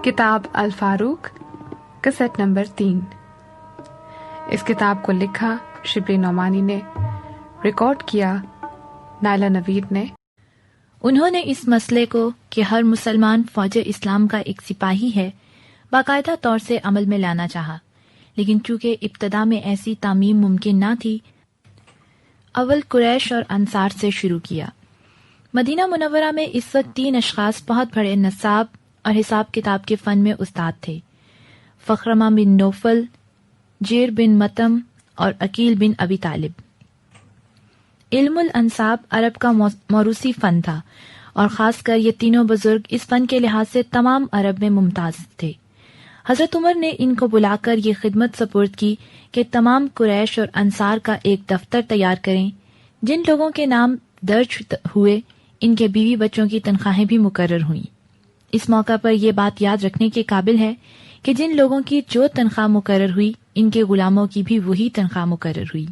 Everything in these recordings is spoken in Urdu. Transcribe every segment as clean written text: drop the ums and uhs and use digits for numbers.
کتاب الفاروق کسٹ نمبر 3۔ اس کتاب کو لکھا شبلی نعمانی نے، ریکارڈ کیا نائلہ نوید نے۔ انہوں نے اس مسئلے کو کہ ہر مسلمان فوج اسلام کا ایک سپاہی ہے باقاعدہ طور سے عمل میں لانا چاہا، لیکن چونکہ ابتدا میں ایسی تعمیم ممکن نہ تھی، اول قریش اور انصار سے شروع کیا۔ مدینہ منورہ میں اس وقت 3 اشخاص بہت بڑے نصاب اور حساب کتاب کے فن میں استاد تھے: فخرمہ بن نوفل، جیر بن متم اور عقیل بن ابی طالب۔ علم الانصاب عرب کا موروثی فن تھا، اور خاص کر یہ تینوں بزرگ اس فن کے لحاظ سے تمام عرب میں ممتاز تھے۔ حضرت عمر نے ان کو بلا کر یہ خدمت سپرد کی کہ تمام قریش اور انصار کا ایک دفتر تیار کریں۔ جن لوگوں کے نام درج ہوئے ان کے بیوی بچوں کی تنخواہیں بھی مقرر ہوئیں۔ اس موقع پر یہ بات یاد رکھنے کے قابل ہے کہ جن لوگوں کی جو تنخواہ مقرر ہوئی ان کے غلاموں کی بھی وہی تنخواہ مقرر ہوئی،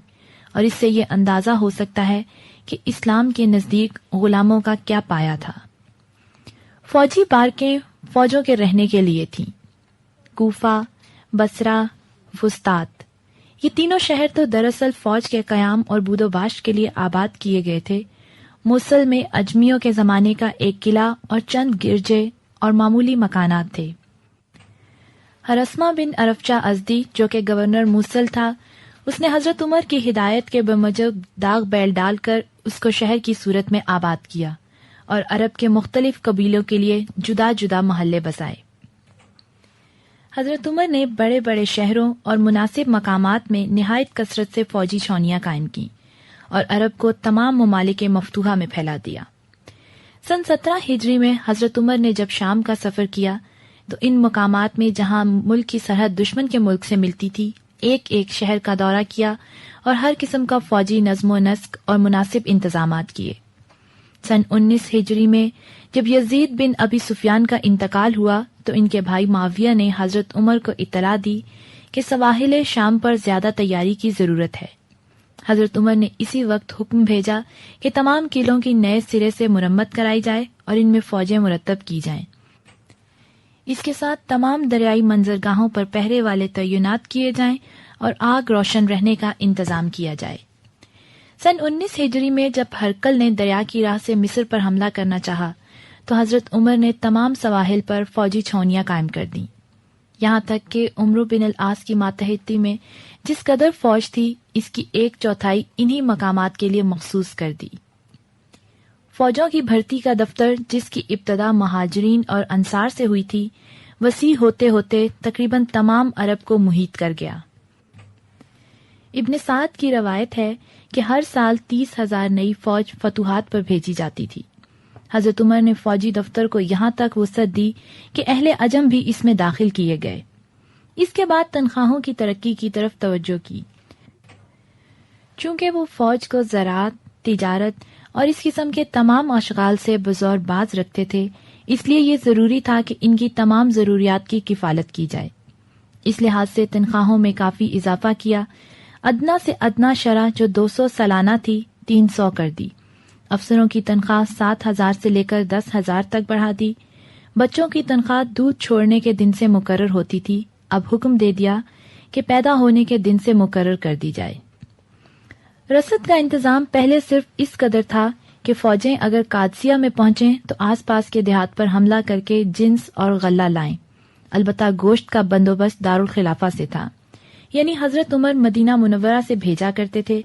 اور اس سے یہ اندازہ ہو سکتا ہے کہ اسلام کے نزدیک غلاموں کا کیا پایا تھا۔ فوجی بارکیں فوجوں کے رہنے کے لیے تھیں۔ کوفہ، بصرہ، فسطاط، یہ تینوں شہر تو دراصل فوج کے قیام اور بود و باش کے لیے آباد کیے گئے تھے۔ موصل میں اجمیوں کے زمانے کا ایک قلعہ اور چند گرجے اور معمولی مکانات تھے۔ ہرسمہ بن عرفچہ ازدی جو کہ گورنر موصل تھا، اس نے حضرت عمر کی ہدایت کے بموجب داغ بیل ڈال کر اس کو شہر کی صورت میں آباد کیا اور عرب کے مختلف قبیلوں کے لیے جدا جدا محلے بسائے۔ حضرت عمر نے بڑے بڑے شہروں اور مناسب مقامات میں نہایت کثرت سے فوجی چھاؤنیاں قائم کی اور عرب کو تمام ممالک مفتوحہ میں پھیلا دیا۔ سن 17 ہجری میں حضرت عمر نے جب شام کا سفر کیا تو ان مقامات میں جہاں ملک کی سرحد دشمن کے ملک سے ملتی تھی، ایک ایک شہر کا دورہ کیا اور ہر قسم کا فوجی نظم و نسق اور مناسب انتظامات کیے۔ سن 19 ہجری میں جب یزید بن ابی سفیان کا انتقال ہوا تو ان کے بھائی معاویہ نے حضرت عمر کو اطلاع دی کہ سواحل شام پر زیادہ تیاری کی ضرورت ہے۔ حضرت عمر نے اسی وقت حکم بھیجا کہ تمام قلعوں کی نئے سرے سے مرمت کرائی جائے اور ان میں فوجیں مرتب کی جائیں۔ اس کے ساتھ تمام دریائی منظرگاہوں پر پہرے والے تعینات کیے جائیں اور آگ روشن رہنے کا انتظام کیا جائے۔ سن 19 ہجری میں جب ہرقل نے دریا کی راہ سے مصر پر حملہ کرنا چاہا تو حضرت عمر نے تمام سواحل پر فوجی چھاؤنیاں قائم کر دیں، یہاں تک کہ عمرو بن العاص کی ماتحتی میں جس قدر فوج تھی اس کی 1/4 انہی مقامات کے لیے مخصوص کر دی۔ فوجوں کی بھرتی کا دفتر جس کی ابتدا مہاجرین اور انصار سے ہوئی تھی، وسیع ہوتے ہوتے تقریباً تمام عرب کو محیط کر گیا۔ ابن سعد کی روایت ہے کہ ہر سال 30,000 نئی فوج فتوحات پر بھیجی جاتی تھی۔ حضرت عمر نے فوجی دفتر کو یہاں تک وسعت دی کہ اہل عجم بھی اس میں داخل کیے گئے۔ اس کے بعد تنخواہوں کی ترقی کی طرف توجہ کی۔ چونکہ وہ فوج کو زراعت، تجارت اور اس قسم کے تمام اشغال سے بزور باز رکھتے تھے، اس لیے یہ ضروری تھا کہ ان کی تمام ضروریات کی کفالت کی جائے۔ اس لحاظ سے تنخواہوں میں کافی اضافہ کیا۔ ادنا سے ادنا شرح جو 200 سالانہ تھی 300 کر دی۔ افسروں کی تنخواہ 7,000 سے لے کر 10,000 تک بڑھا دی۔ بچوں کی تنخواہ دودھ چھوڑنے کے دن سے مقرر ہوتی تھی، اب حکم دے دیا کہ پیدا ہونے کے دن سے مقرر کر دی جائے۔ رسد کا انتظام پہلے صرف اس قدر تھا کہ فوجیں اگر قادسیہ میں پہنچیں تو آس پاس کے دیہات پر حملہ کر کے جنس اور غلہ لائیں۔ البتہ گوشت کا بندوبست دارالخلافہ سے تھا، یعنی حضرت عمر مدینہ منورہ سے بھیجا کرتے تھے۔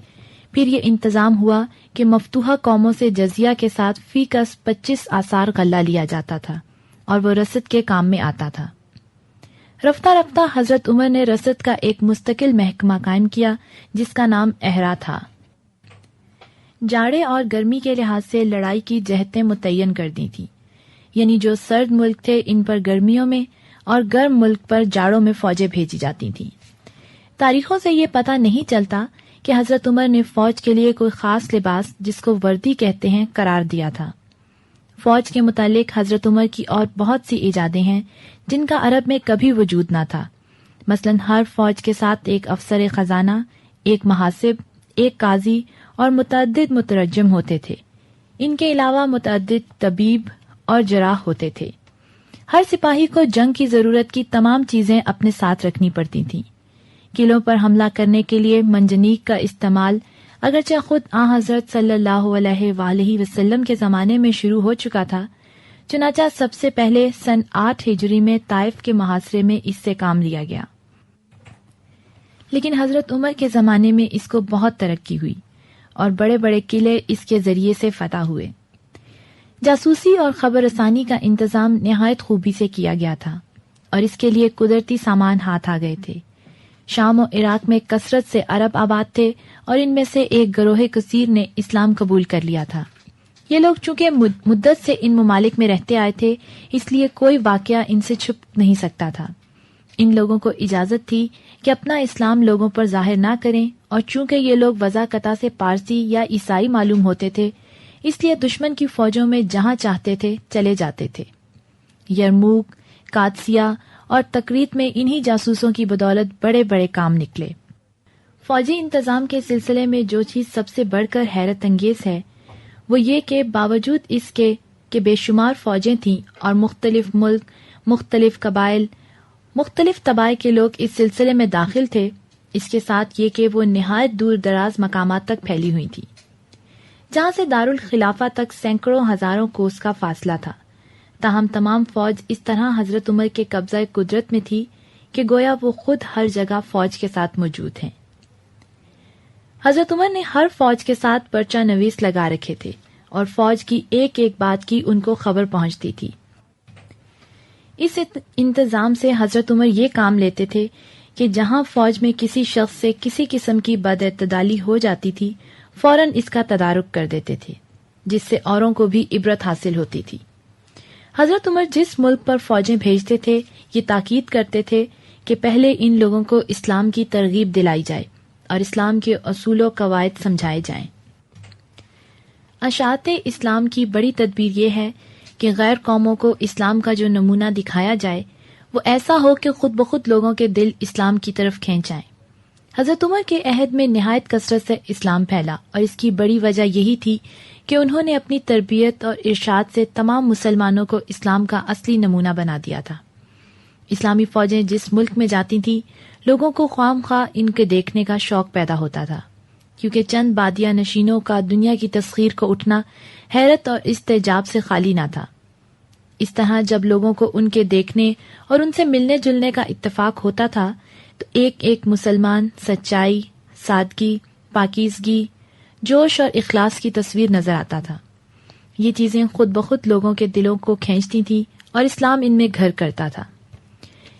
پھر یہ انتظام ہوا کہ مفتوحہ قوموں سے جزیہ کے ساتھ فی کس 25 آثار غلہ لیا جاتا تھا اور وہ رسد کے کام میں آتا تھا۔ رفتہ رفتہ حضرت عمر نے رسد کا ایک مستقل محکمہ قائم کیا جس کا نام احرا تھا۔ جاڑے اور گرمی کے لحاظ سے لڑائی کی جہتیں متعین کر دی تھیں، یعنی جو سرد ملک تھے ان پر گرمیوں میں اور گرم ملک پر جاڑوں میں فوجیں بھیجی جاتی تھیں۔ تاریخوں سے یہ پتہ نہیں چلتا کہ حضرت عمر نے فوج کے لیے کوئی خاص لباس جس کو وردی کہتے ہیں قرار دیا تھا۔ فوج کے متعلق حضرت عمر کی اور بہت سی ایجادیں ہیں جن کا عرب میں کبھی وجود نہ تھا۔ مثلاً ہر فوج کے ساتھ ایک افسر خزانہ، ایک محاسب، ایک قاضی اور متعدد مترجم ہوتے تھے۔ ان کے علاوہ متعدد طبیب اور جراح ہوتے تھے۔ ہر سپاہی کو جنگ کی ضرورت کی تمام چیزیں اپنے ساتھ رکھنی پڑتی تھیں۔ قلعوں پر حملہ کرنے کے لیے منجنیق کا استعمال اگرچہ خود حضرت صلی اللہ علیہ وآلہ وسلم کے زمانے میں شروع ہو چکا تھا، چنانچہ سب سے پہلے سن 8 ہجری میں طائف کے محاصرے میں اس سے کام لیا گیا، لیکن حضرت عمر کے زمانے میں اس کو بہت ترقی ہوئی اور بڑے بڑے قلعے اس کے ذریعے سے فتح ہوئے۔ جاسوسی اور خبر رسانی کا انتظام نہایت خوبی سے کیا گیا تھا اور اس کے لیے قدرتی سامان ہاتھ آ گئے تھے۔ شام و عراق میں کثرت سے عرب آباد تھے اور ان میں سے ایک گروہ کثیر نے اسلام قبول کر لیا تھا۔ یہ لوگ چونکہ مدت سے ان ممالک میں رہتے آئے تھے، اس لیے کوئی واقعہ ان سے چھپ نہیں سکتا تھا۔ ان لوگوں کو اجازت تھی کہ اپنا اسلام لوگوں پر ظاہر نہ کریں، اور چونکہ یہ لوگ وضع قطع سے پارسی یا عیسائی معلوم ہوتے تھے، اس لیے دشمن کی فوجوں میں جہاں چاہتے تھے چلے جاتے تھے۔ یرموک، قادسیہ اور تکریت میں انہی جاسوسوں کی بدولت بڑے بڑے کام نکلے۔ فوجی انتظام کے سلسلے میں جو چیز سب سے بڑھ کر حیرت انگیز ہے وہ یہ کہ باوجود اس کے کہ بے شمار فوجیں تھیں اور مختلف ملک، مختلف قبائل، مختلف طبائع کے لوگ اس سلسلے میں داخل تھے، اس کے ساتھ یہ کہ وہ نہایت دور دراز مقامات تک پھیلی ہوئی تھی، جہاں سے دارالخلافہ تک سینکڑوں ہزاروں کوس کا فاصلہ تھا۔ تاہم تمام فوج اس طرح حضرت عمر کے قبضہ قدرت میں تھی کہ گویا وہ خود ہر جگہ فوج کے ساتھ موجود ہیں۔ حضرت عمر نے ہر فوج کے ساتھ پرچہ نویس لگا رکھے تھے اور فوج کی ایک ایک بات کی ان کو خبر پہنچتی تھی۔ اس انتظام سے حضرت عمر یہ کام لیتے تھے کہ جہاں فوج میں کسی شخص سے کسی قسم کی بد اعتدالی ہو جاتی تھی، فوراً اس کا تدارک کر دیتے تھے، جس سے اوروں کو بھی عبرت حاصل ہوتی تھی۔ حضرت عمر جس ملک پر فوجیں بھیجتے تھے، یہ تاکید کرتے تھے کہ پہلے ان لوگوں کو اسلام کی ترغیب دلائی جائے اور اسلام کے اصول و قواعد سمجھائے جائیں۔ اشاعت اسلام کی بڑی تدبیر یہ ہے کہ غیر قوموں کو اسلام کا جو نمونہ دکھایا جائے وہ ایسا ہو کہ خود بخود لوگوں کے دل اسلام کی طرف کھینچ جائیں۔ حضرت عمر کے عہد میں نہایت کثرت سے اسلام پھیلا اور اس کی بڑی وجہ یہی تھی کہ انہوں نے اپنی تربیت اور ارشاد سے تمام مسلمانوں کو اسلام کا اصلی نمونہ بنا دیا تھا۔ اسلامی فوجیں جس ملک میں جاتی تھیں، لوگوں کو خواہ مخواہ ان کے دیکھنے کا شوق پیدا ہوتا تھا، کیونکہ چند بادیہ نشینوں کا دنیا کی تسخیر کو اٹھنا حیرت اور استعجاب سے خالی نہ تھا۔ اس طرح جب لوگوں کو ان کے دیکھنے اور ان سے ملنے جلنے کا اتفاق ہوتا تھا تو ایک ایک مسلمان سچائی، سادگی، پاکیزگی، جوش اور اخلاص کی تصویر نظر آتا تھا۔ یہ چیزیں خود بخود لوگوں کے دلوں کو کھینچتی تھیں اور اسلام ان میں گھر کرتا تھا۔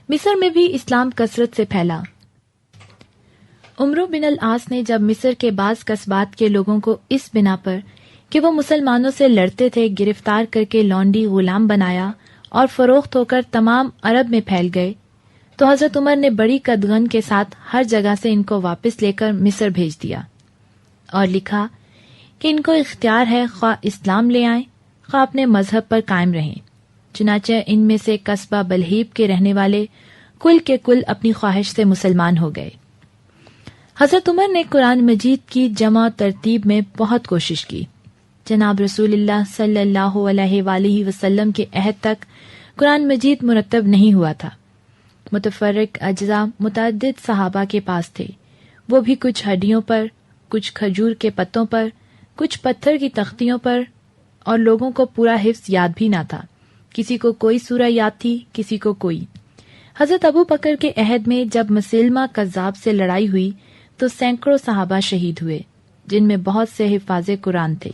مصر میں بھی اسلام کثرت سے پھیلا۔ عمرو بن العاص نے جب مصر کے بعض قصبات کے لوگوں کو اس بنا پر کہ وہ مسلمانوں سے لڑتے تھے گرفتار کر کے لونڈی غلام بنایا اور فروخت ہو کر تمام عرب میں پھیل گئے، تو حضرت عمر نے بڑی قدغن کے ساتھ ہر جگہ سے ان کو واپس لے کر مصر بھیج دیا اور لکھا کہ ان کو اختیار ہے خواہ اسلام لے آئیں خواہ اپنے مذہب پر قائم رہیں۔ چنانچہ ان میں سے قصبہ بلحیب کے رہنے والے کل کے کل اپنی خواہش سے مسلمان ہو گئے۔ حضرت عمر نے قرآن مجید کی جمع ترتیب میں بہت کوشش کی۔ جناب رسول اللہ صلی اللہ علیہ وآلہ وسلم کے عہد تک قرآن مجید مرتب نہیں ہوا تھا۔ متفرق اجزاء متعدد صحابہ کے پاس تھے، وہ بھی کچھ ہڈیوں پر، کچھ کھجور کے پتوں پر، کچھ پتھر کی تختیوں پر، اور لوگوں کو پورا حفظ یاد بھی نہ تھا۔ کسی کو کوئی سورہ یاد تھی، کسی کو کوئی۔ حضرت ابو بکر کے عہد میں جب مسلمہ کذاب سے لڑائی ہوئی تو سینکڑوں صحابہ شہید ہوئے، جن میں بہت سے حفاظ قرآن تھے۔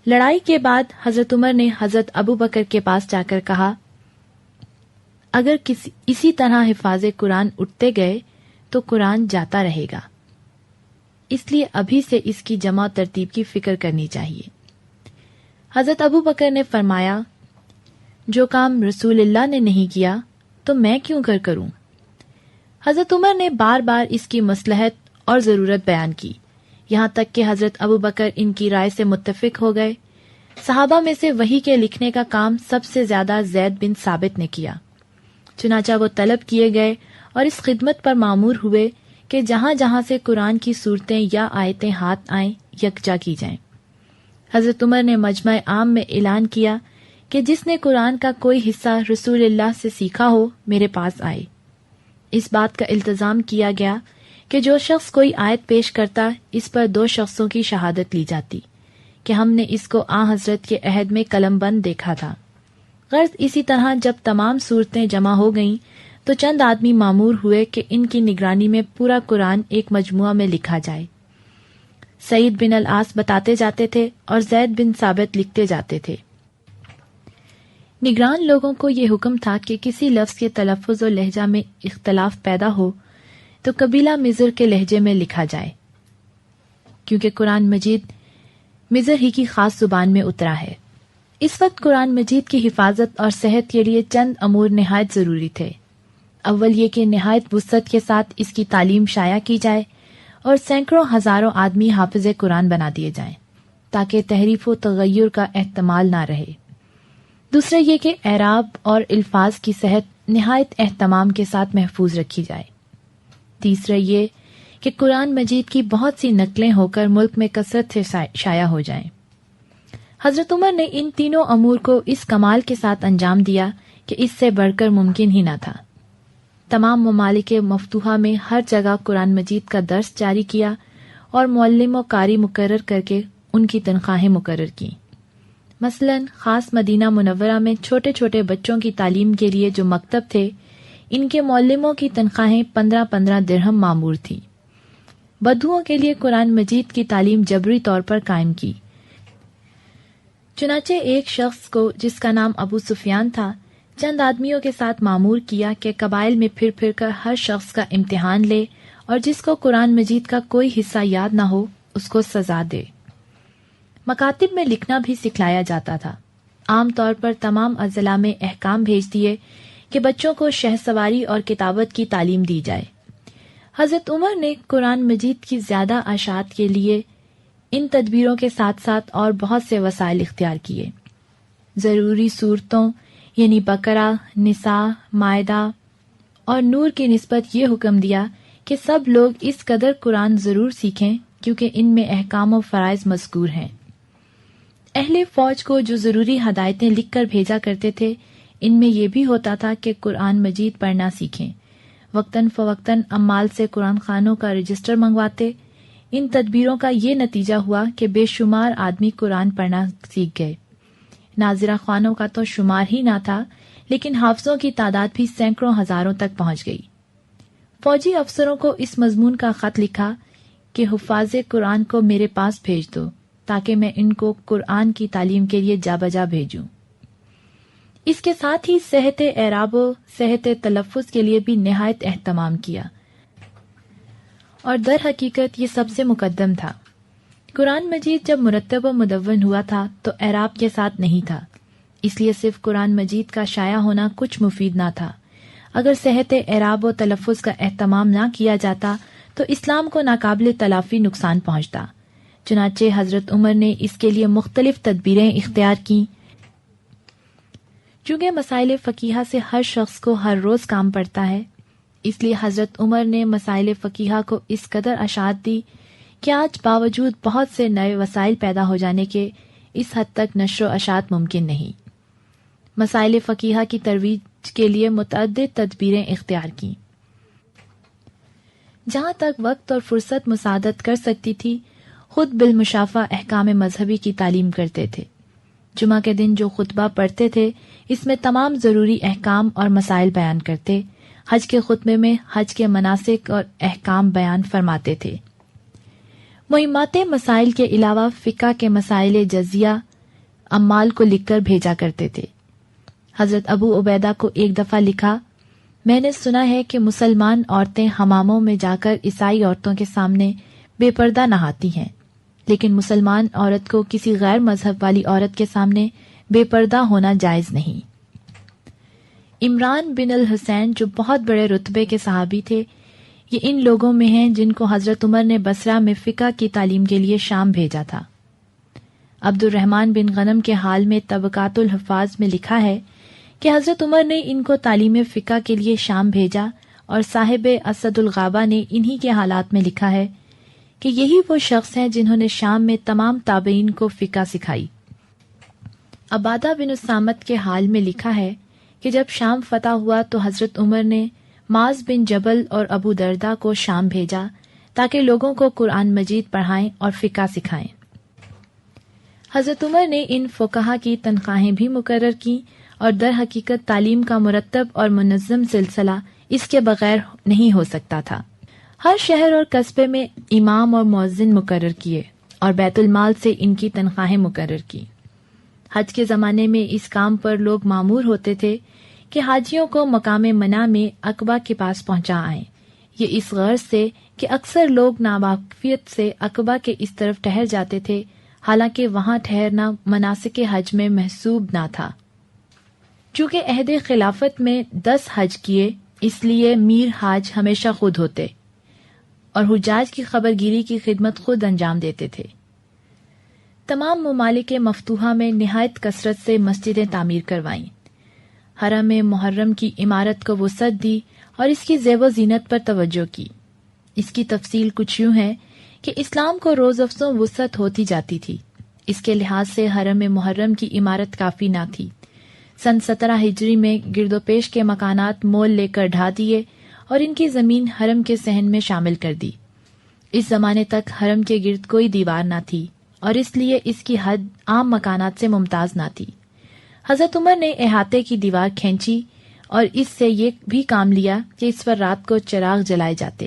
لڑائی کے بعد حضرت عمر نے حضرت ابو بکر کے پاس جا کر کہا، اگر اسی طرح حفاظ قرآن اٹھتے گئے تو قرآن جاتا رہے گا، اس لیے ابھی سے اس کی جمع ترتیب کی فکر کرنی چاہیے۔ حضرت ابو بکر نے فرمایا، جو کام رسول اللہ نے نہیں کیا تو میں کیوں کروں؟ حضرت عمر نے بار بار اس کی مصلحت اور ضرورت بیان کی، یہاں تک کہ حضرت ابو بکر ان کی رائے سے متفق ہو گئے۔ صحابہ میں سے وحی کے لکھنے کا کام سب سے زیادہ زید بن ثابت نے کیا، چنانچہ وہ طلب کیے گئے اور اس خدمت پر مامور ہوئے کہ جہاں جہاں سے قرآن کی صورتیں یا آیتیں ہاتھ آئیں یکجا کی جائیں۔ حضرت عمر نے مجمع عام میں اعلان کیا کہ جس نے قرآن کا کوئی حصہ رسول اللہ سے سیکھا ہو میرے پاس آئے۔ اس بات کا التزام کیا گیا کہ جو شخص کوئی آیت پیش کرتا اس پر 2 شخصوں کی شہادت لی جاتی کہ ہم نے اس کو آن حضرت کے عہد میں قلم بند دیکھا تھا۔ غرض اسی طرح جب تمام صورتیں جمع ہو گئیں تو چند آدمی مامور ہوئے کہ ان کی نگرانی میں پورا قرآن ایک مجموعہ میں لکھا جائے۔ سعید بن العاص بتاتے جاتے تھے اور زید بن ثابت لکھتے جاتے تھے۔ نگران لوگوں کو یہ حکم تھا کہ کسی لفظ کے تلفظ و لہجہ میں اختلاف پیدا ہو تو قبیلہ مضر کے لہجے میں لکھا جائے، کیونکہ قرآن مجید مضر ہی کی خاص زبان میں اترا ہے۔ اس وقت قرآن مجید کی حفاظت اور صحت کے لیے چند امور نہایت ضروری تھے۔ اول یہ کہ نہایت وسعت کے ساتھ اس کی تعلیم شائع کی جائے اور سینکڑوں ہزاروں آدمی حافظ قرآن بنا دیے جائیں تاکہ تحریف و تغیر کا احتمال نہ رہے۔ دوسرا یہ کہ اعراب اور الفاظ کی صحت نہایت اہتمام کے ساتھ محفوظ رکھی جائے۔ تیسرا یہ کہ قرآن مجید کی بہت سی نقلیں ہو کر ملک میں کثرت سے شائع ہو جائیں۔ حضرت عمر نے ان تینوں امور کو اس کمال کے ساتھ انجام دیا کہ اس سے بڑھ کر ممکن ہی نہ تھا۔ تمام ممالک مفتوحہ میں ہر جگہ قرآن مجید کا درس جاری کیا اور معلم و قاری مقرر کر کے ان کی تنخواہیں مقرر کیں۔ مثلاً خاص مدینہ منورہ میں چھوٹے چھوٹے بچوں کی تعلیم کے لیے جو مکتب تھے، ان کے معلموں کی تنخواہیں 15 درہم معمور تھیں۔ بدھوؤں کے لیے قرآن مجید کی تعلیم جبری طور پر قائم کی۔ چنانچہ ایک شخص کو جس کا نام ابو سفیان تھا چند آدمیوں کے ساتھ مامور کیا کہ قبائل میں پھر پھر کر ہر شخص کا امتحان لے اور جس کو قرآن مجید کا کوئی حصہ یاد نہ ہو اس کو سزا دے۔ مکاتب میں لکھنا بھی سکھلایا جاتا تھا۔ عام طور پر تمام اضلاع میں احکام بھیج دیے کہ بچوں کو شہ سواری اور کتابت کی تعلیم دی جائے۔ حضرت عمر نے قرآن مجید کی زیادہ اشاعت کے لیے ان تدبیروں کے ساتھ ساتھ اور بہت سے وسائل اختیار کیے۔ ضروری صورتوں یعنی بقرہ، نساء، مائدہ اور نور کی نسبت یہ حکم دیا کہ سب لوگ اس قدر قرآن ضرور سیکھیں کیونکہ ان میں احکام و فرائض مذکور ہیں۔ اہل فوج کو جو ضروری ہدایتیں لکھ کر بھیجا کرتے تھے ان میں یہ بھی ہوتا تھا کہ قرآن مجید پڑھنا سیکھیں۔ وقتاً فوقتاً عمال سے قرآن خوانوں کا رجسٹر منگواتے۔ ان تدبیروں کا یہ نتیجہ ہوا کہ بے شمار آدمی قرآن پڑھنا سیکھ گئے۔ ناظرہ خوانوں کا تو شمار ہی نہ تھا، لیکن حافظوں کی تعداد بھی سینکڑوں ہزاروں تک پہنچ گئی۔ فوجی افسروں کو اس مضمون کا خط لکھا کہ حفاظ قرآن کو میرے پاس بھیج دو تاکہ میں ان کو قرآن کی تعلیم کے لیے جا بجا بھیجوں۔ اس کے ساتھ ہی صحت اعراب و صحت تلفظ کے لیے بھی نہایت اہتمام کیا، اور در حقیقت یہ سب سے مقدم تھا۔ قرآن مجید جب مرتب و مدون ہوا تھا تو اعراب کے ساتھ نہیں تھا، اس لیے صرف قرآن مجید کا شائع ہونا کچھ مفید نہ تھا۔ اگر صحت اعراب و تلفظ کا اہتمام نہ کیا جاتا تو اسلام کو ناقابل تلافی نقصان پہنچتا۔ چنانچہ حضرت عمر نے اس کے لیے مختلف تدبیریں اختیار کیں۔ چونکہ مسائل فقیہہ سے ہر شخص کو ہر روز کام پڑتا ہے، اس لیے حضرت عمر نے مسائل فقیہہ کو اس قدر اشاعت دی کہ آج باوجود بہت سے نئے وسائل پیدا ہو جانے کے اس حد تک نشر و اشاعت ممکن نہیں۔ مسائل فقیہہ کی ترویج کے لیے متعدد تدبیریں اختیار کیں۔ جہاں تک وقت اور فرصت مساعدت کر سکتی تھی، خود بالمشافہ احکام مذہبی کی تعلیم کرتے تھے۔ جمعہ کے دن جو خطبہ پڑھتے تھے اس میں تمام ضروری احکام اور مسائل بیان کرتے۔ حج کے خطبے میں حج کے مناسک اور احکام بیان فرماتے تھے۔ مہمات مسائل کے علاوہ فقہ کے مسائل جزیہ عمال کو لکھ کر بھیجا کرتے تھے۔ حضرت ابو عبیدہ کو ایک دفعہ لکھا، میں نے سنا ہے کہ مسلمان عورتیں حماموں میں جا کر عیسائی عورتوں کے سامنے بے پردہ نہاتی ہیں، لیکن مسلمان عورت کو کسی غیر مذہب والی عورت کے سامنے بے پردہ ہونا جائز نہیں۔ عمران بن الحسین جو بہت بڑے رتبے کے صحابی تھے، یہ ان لوگوں میں ہیں جن کو حضرت عمر نے بصرہ میں فقہ کی تعلیم کے لیے شام بھیجا تھا۔ عبد الرحمن بن غنم کے حال میں طبقات الحفاظ میں لکھا ہے کہ حضرت عمر نے ان کو تعلیم فقہ کے لیے شام بھیجا، اور صاحب اسد الغابہ نے انہی کے حالات میں لکھا ہے کہ یہی وہ شخص ہیں جنہوں نے شام میں تمام تابعین کو فقہ سکھائی۔ عبادہ بن الصامت کے حال میں لکھا ہے کہ جب شام فتح ہوا تو حضرت عمر نے معاذ بن جبل اور ابو دردہ کو شام بھیجا تاکہ لوگوں کو قرآن مجید پڑھائیں اور فقہ سکھائیں۔ حضرت عمر نے ان فقہا کی تنخواہیں بھی مقرر کی اور در حقیقت تعلیم کا مرتب اور منظم سلسلہ اس کے بغیر نہیں ہو سکتا تھا۔ ہر شہر اور قصبے میں امام اور مؤذن مقرر کیے اور بیت المال سے ان کی تنخواہیں مقرر کی۔ حج کے زمانے میں اس کام پر لوگ مامور ہوتے تھے کہ حاجیوں کو مقام منع میں عقبہ کے پاس پہنچا آئیں، یہ اس غرض سے کہ اکثر لوگ ناواقفیت سے عقبہ کے اس طرف ٹھہر جاتے تھے، حالانکہ وہاں ٹھہرنا مناسک حج میں محسوب نہ تھا۔ چونکہ عہد خلافت میں 10 حج کیے، اس لیے میر حاج ہمیشہ خود ہوتے اور حجاج کی خبرگیری کی خدمت خود انجام دیتے تھے۔ تمام ممالک مفتوحہ میں نہایت کثرت سے مسجدیں تعمیر کروائیں، حرم محرم کی عمارت کو وسعت دی اور اس کی زیب و زینت پر توجہ کی۔ اس کی تفصیل کچھ یوں ہے کہ اسلام کو روز افزوں وسعت ہوتی جاتی تھی، اس کے لحاظ سے حرم محرم کی عمارت کافی نہ تھی۔ سن 17 ہجری میں گرد و پیش کے مکانات مول لے کر ڈھا دیے اور ان کی زمین حرم کے صحن میں شامل کر دی۔ اس زمانے تک حرم کے گرد کوئی دیوار نہ تھی اور اس لیے اس کی حد عام مکانات سے ممتاز نہ تھی۔ حضرت عمر نے احاطے کی دیوار کھینچی اور اس سے یہ بھی کام لیا کہ اس پر رات کو چراغ جلائے جاتے۔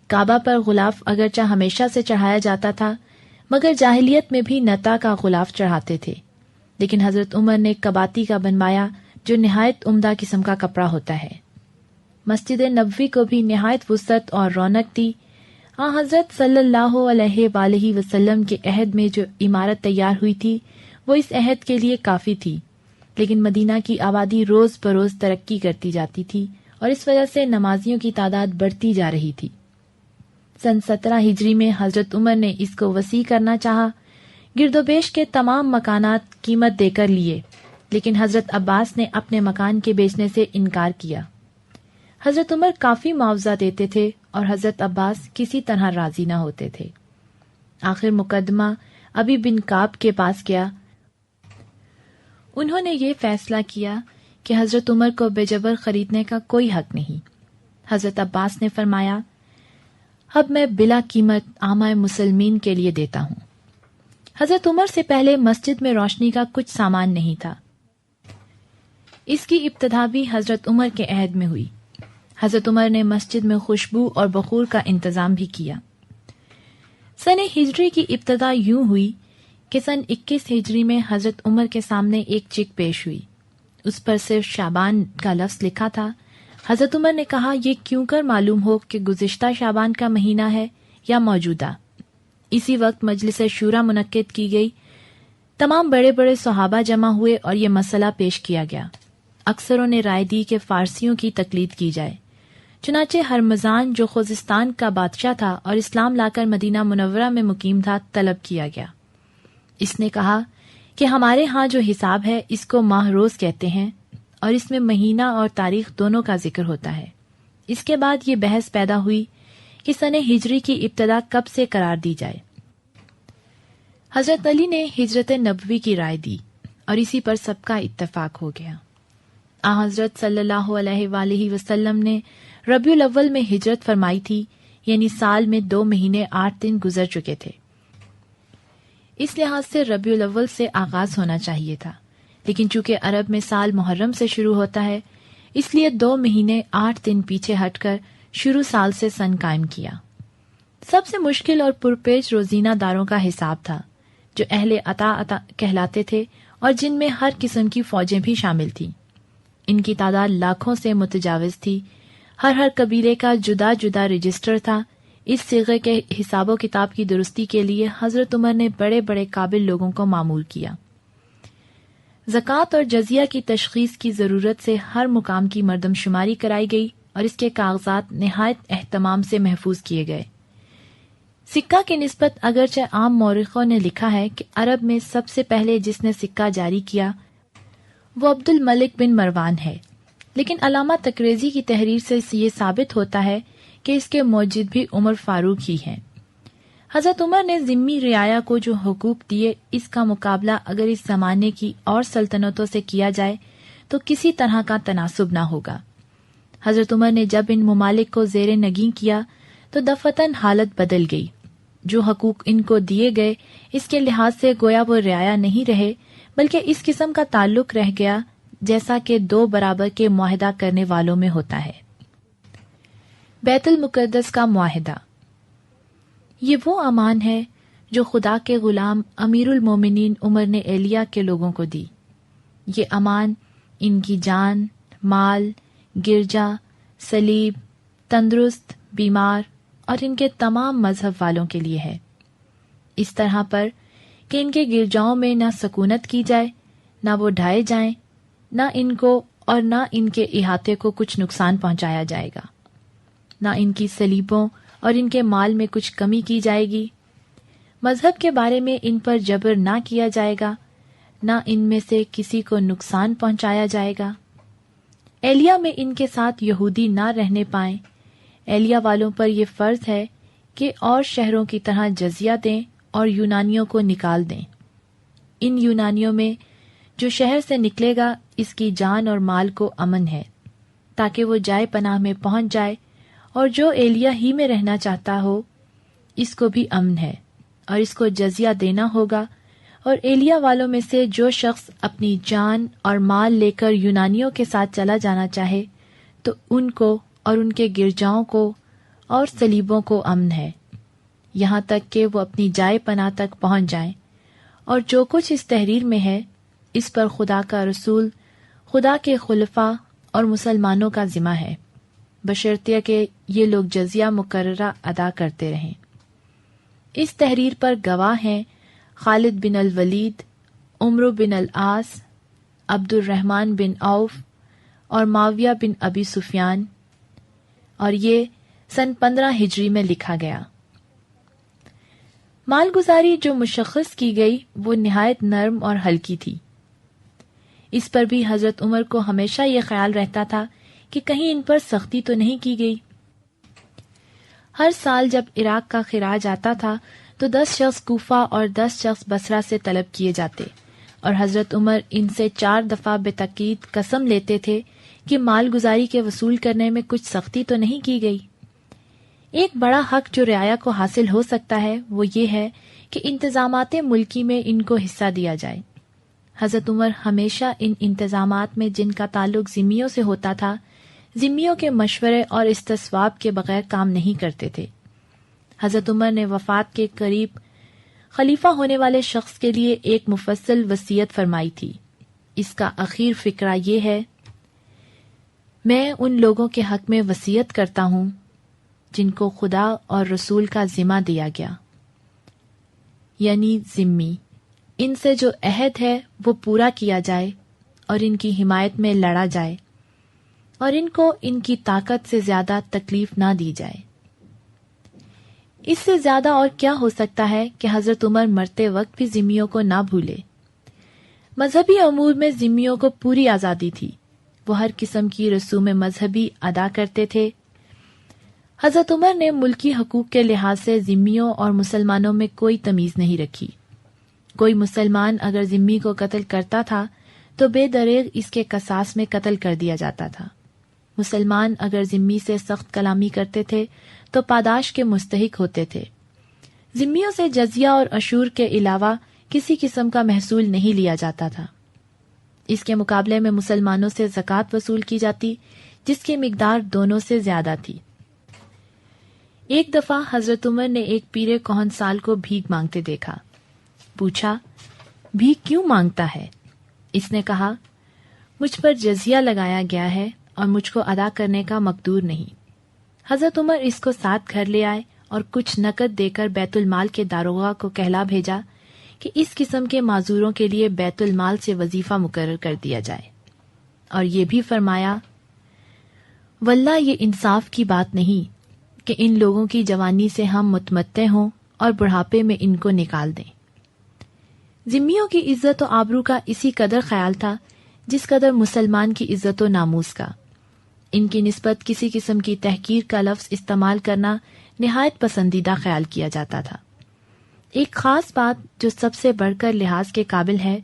کعبہ پر غلاف اگرچہ ہمیشہ سے چڑھایا جاتا تھا، مگر جاہلیت میں بھی نتا کا غلاف چڑھاتے تھے، لیکن حضرت عمر نے کباتی کا بنوایا جو نہایت عمدہ قسم کا کپڑا ہوتا ہے۔ مسجد نبوی کو بھی نہایت وسعت اور رونق دی۔ حضرت صلی اللہ علیہ وآلہ وسلم کے عہد میں جو عمارت تیار ہوئی تھی وہ اس عہد کے لیے کافی تھی، لیکن مدینہ کی آبادی روز بروز ترقی کرتی جاتی تھی اور اس وجہ سے نمازیوں کی تعداد بڑھتی جا رہی تھی۔ سن 17 ہجری میں حضرت عمر نے اس کو وسیع کرنا چاہا، گرد و بیش کے تمام مکانات قیمت دے کر لیے، لیکن حضرت عباس نے اپنے مکان کے بیچنے سے انکار کیا۔ حضرت عمر کافی معاوضہ دیتے تھے اور حضرت عباس کسی طرح راضی نہ ہوتے تھے۔ آخر مقدمہ ابی بن کعب کے پاس گیا۔ انہوں نے یہ فیصلہ کیا کہ حضرت عمر کو بے جبر خریدنے کا کوئی حق نہیں۔ حضرت عباس نے فرمایا، اب میں بلا قیمت عامہ مسلمین کے لیے دیتا ہوں۔ حضرت عمر سے پہلے مسجد میں روشنی کا کچھ سامان نہیں تھا۔ اس کی ابتدا بھی حضرت عمر کے عہد میں ہوئی۔ حضرت عمر نے مسجد میں خوشبو اور بخور کا انتظام بھی کیا۔ سن ہجری کی ابتدا یوں ہوئی کہ سن 21 ہجری میں حضرت عمر کے سامنے ایک چک پیش ہوئی، اس پر صرف شعبان کا لفظ لکھا تھا۔ حضرت عمر نے کہا، یہ کیوں کر معلوم ہو کہ گزشتہ شعبان کا مہینہ ہے یا موجودہ؟ اسی وقت مجلس شورا منعقد کی گئی، تمام بڑے بڑے صحابہ جمع ہوئے اور یہ مسئلہ پیش کیا گیا۔ اکثروں نے رائے دی کہ فارسیوں کی تقلید کی جائے، چنانچہ ہرمزان جو خوزستان کا بادشاہ تھا اور اسلام لا کر مدینہ منورہ میں مقیم تھا طلب کیا گیا۔ اس نے کہا کہ ہمارے ہاں جو حساب ہے اس کو ماہ روز کہتے ہیں اور اس میں مہینہ اور تاریخ دونوں کا ذکر ہوتا ہے۔ اس کے بعد یہ بحث پیدا ہوئی کہ سن ہجری کی ابتدا کب سے قرار دی جائے۔ حضرت علی نے ہجرت نبوی کی رائے دی اور اسی پر سب کا اتفاق ہو گیا۔ حضرت صلی اللہ علیہ وآلہ وسلم نے ربیع الاول میں ہجرت فرمائی تھی، یعنی سال میں 2 مہینے 8 دن گزر چکے تھے۔ اس لحاظ سے ربیع الاول سے آغاز ہونا چاہیے تھا، لیکن چونکہ عرب میں سال محرم سے شروع ہوتا ہے، اس لیے 2 مہینے 8 دن پیچھے ہٹ کر شروع سال سے سن قائم کیا۔ سب سے مشکل اور پرپیچ روزینہ داروں کا حساب تھا، جو اہل عطا کہلاتے تھے اور جن میں ہر قسم کی فوجیں بھی شامل تھیں۔ ان کی تعداد لاکھوں سے متجاوز تھی، ہر قبیلے کا جدا جدا رجسٹر تھا۔ اس صیغے کے حساب و کتاب کی درستی کے لیے حضرت عمر نے بڑے بڑے قابل لوگوں کو معمول کیا۔ زکوٰۃ اور جزیہ کی تشخیص کی ضرورت سے ہر مقام کی مردم شماری کرائی گئی اور اس کے کاغذات نہایت اہتمام سے محفوظ کیے گئے۔ سکہ کی نسبت اگرچہ عام مورخوں نے لکھا ہے کہ عرب میں سب سے پہلے جس نے سکہ جاری کیا وہ عبد الملک بن مروان ہے، لیکن علامہ تقریزی کی تحریر سے یہ ثابت ہوتا ہے کہ اس کے موجد بھی عمر فاروق ہی ہیں۔ حضرت عمر نے ذمی رعایا کو جو حقوق دیے، اس کا مقابلہ اگر اس زمانے کی اور سلطنتوں سے کیا جائے تو کسی طرح کا تناسب نہ ہوگا۔ حضرت عمر نے جب ان ممالک کو زیر نگین کیا تو دفعتاً حالت بدل گئی۔ جو حقوق ان کو دیے گئے اس کے لحاظ سے گویا وہ رعایا نہیں رہے، بلکہ اس قسم کا تعلق رہ گیا جیسا کہ دو برابر کے معاہدہ کرنے والوں میں ہوتا ہے۔ بیت المقدس کا معاہدہ، یہ وہ امان ہے جو خدا کے غلام امیر المومنین عمر نے اہلیہ کے لوگوں کو دی۔ یہ امان ان کی جان، مال، گرجا، صلیب، تندرست، بیمار اور ان کے تمام مذہب والوں کے لیے ہے، اس طرح پر کہ ان کے گرجاؤں میں نہ سکونت کی جائے، نہ وہ ڈھائے جائیں، نہ ان کو اور نہ ان کے احاطے کو کچھ نقصان پہنچایا جائے گا، نہ ان کی صلیبوں اور ان کے مال میں کچھ کمی کی جائے گی۔ مذہب کے بارے میں ان پر جبر نہ کیا جائے گا، نہ ان میں سے کسی کو نقصان پہنچایا جائے گا۔ اہلیہ میں ان کے ساتھ یہودی نہ رہنے پائیں۔ اہلیہ والوں پر یہ فرض ہے کہ اور شہروں کی طرح جزیہ دیں اور یونانیوں کو نکال دیں۔ ان یونانیوں میں جو شہر سے نکلے گا اس کی جان اور مال کو امن ہے، تاکہ وہ جائے پناہ میں پہنچ جائے، اور جو اہلیہ ہی میں رہنا چاہتا ہو اس کو بھی امن ہے، اور اس کو جزیہ دینا ہوگا۔ اور اہلیہ والوں میں سے جو شخص اپنی جان اور مال لے کر یونانیوں کے ساتھ چلا جانا چاہے تو ان کو اور ان کے گرجاؤں کو اور صلیبوں کو امن ہے، یہاں تک کہ وہ اپنی جائے پناہ تک پہنچ جائیں۔ اور جو کچھ اس تحریر میں ہے اس پر خدا کا رسول، خدا کے خلفاء اور مسلمانوں کا ذمہ ہے، بشرطیہ کہ یہ لوگ جزیہ مقررہ ادا کرتے رہیں۔ اس تحریر پر گواہ ہیں خالد بن الولید، عمرو بن العاص، عبد الرحمن بن عوف اور معاویہ بن ابی سفیان، اور یہ سن 15 ہجری میں لکھا گیا۔ مال گزاری جو مشخص کی گئی وہ نہایت نرم اور ہلکی تھی۔ اس پر بھی حضرت عمر کو ہمیشہ یہ خیال رہتا تھا کہ کہیں ان پر سختی تو نہیں کی گئی۔ ہر سال جب عراق کا خراج آتا تھا تو 10 شخص کوفہ اور 10 شخص بصرہ سے طلب کیے جاتے، اور حضرت عمر ان سے 4 دفعہ بے تاکید قسم لیتے تھے کہ مال گزاری کے وصول کرنے میں کچھ سختی تو نہیں کی گئی۔ ایک بڑا حق جو رعایا کو حاصل ہو سکتا ہے وہ یہ ہے کہ انتظامات ملکی میں ان کو حصہ دیا جائے۔ حضرت عمر ہمیشہ ان انتظامات میں جن کا تعلق ذمیوں سے ہوتا تھا، ذمیوں کے مشورے اور استصواب کے بغیر کام نہیں کرتے تھے۔ حضرت عمر نے وفات کے قریب خلیفہ ہونے والے شخص کے لیے ایک مفصل وصیت فرمائی تھی۔ اس کا اخیر فقرہ یہ ہے: میں ان لوگوں کے حق میں وصیت کرتا ہوں جن کو خدا اور رسول کا ذمہ دیا گیا، یعنی ذمی، ان سے جو عہد ہے وہ پورا کیا جائے اور ان کی حمایت میں لڑا جائے، اور ان کو ان کی طاقت سے زیادہ تکلیف نہ دی جائے۔ اس سے زیادہ اور کیا ہو سکتا ہے کہ حضرت عمر مرتے وقت بھی ذمیوں کو نہ بھولے۔ مذہبی امور میں ذمیوں کو پوری آزادی تھی، وہ ہر قسم کی رسوم مذہبی ادا کرتے تھے۔ حضرت عمر نے ملکی حقوق کے لحاظ سے ذمیوں اور مسلمانوں میں کوئی تمیز نہیں رکھی۔ کوئی مسلمان اگر ذمی کو قتل کرتا تھا تو بے دریغ اس کے قصاص میں قتل کر دیا جاتا تھا۔ مسلمان اگر ذمی سے سخت کلامی کرتے تھے تو پاداش کے مستحق ہوتے تھے۔ ذمیوں سے جزیہ اور عشور کے علاوہ کسی قسم کا محصول نہیں لیا جاتا تھا۔ اس کے مقابلے میں مسلمانوں سے زکوٰۃ وصول کی جاتی، جس کی مقدار دونوں سے زیادہ تھی۔ ایک دفعہ حضرت عمر نے ایک پیر کہنسال کو بھیک مانگتے دیکھا۔ پوچھا، بھیک کیوں مانگتا ہے؟ اس نے کہا، مجھ پر جزیہ لگایا گیا ہے اور مجھ کو ادا کرنے کا مقدور نہیں۔ حضرت عمر اس کو ساتھ گھر لے آئے اور کچھ نقد دے کر بیت المال کے داروغہ کو کہلا بھیجا کہ اس قسم کے معذوروں کے لیے بیت المال سے وظیفہ مقرر کر دیا جائے، اور یہ بھی فرمایا، واللہ یہ انصاف کی بات نہیں کہ ان لوگوں کی جوانی سے ہم متمتع ہوں اور بڑھاپے میں ان کو نکال دیں۔ ذمیوں کی عزت و آبرو کا اسی قدر خیال تھا جس قدر مسلمان کی عزت و ناموس کا۔ ان کی نسبت کسی قسم کی تحقیر کا لفظ استعمال کرنا نہایت پسندیدہ خیال کیا جاتا تھا۔ ایک خاص بات جو سب سے بڑھ کر لحاظ کے قابل ہے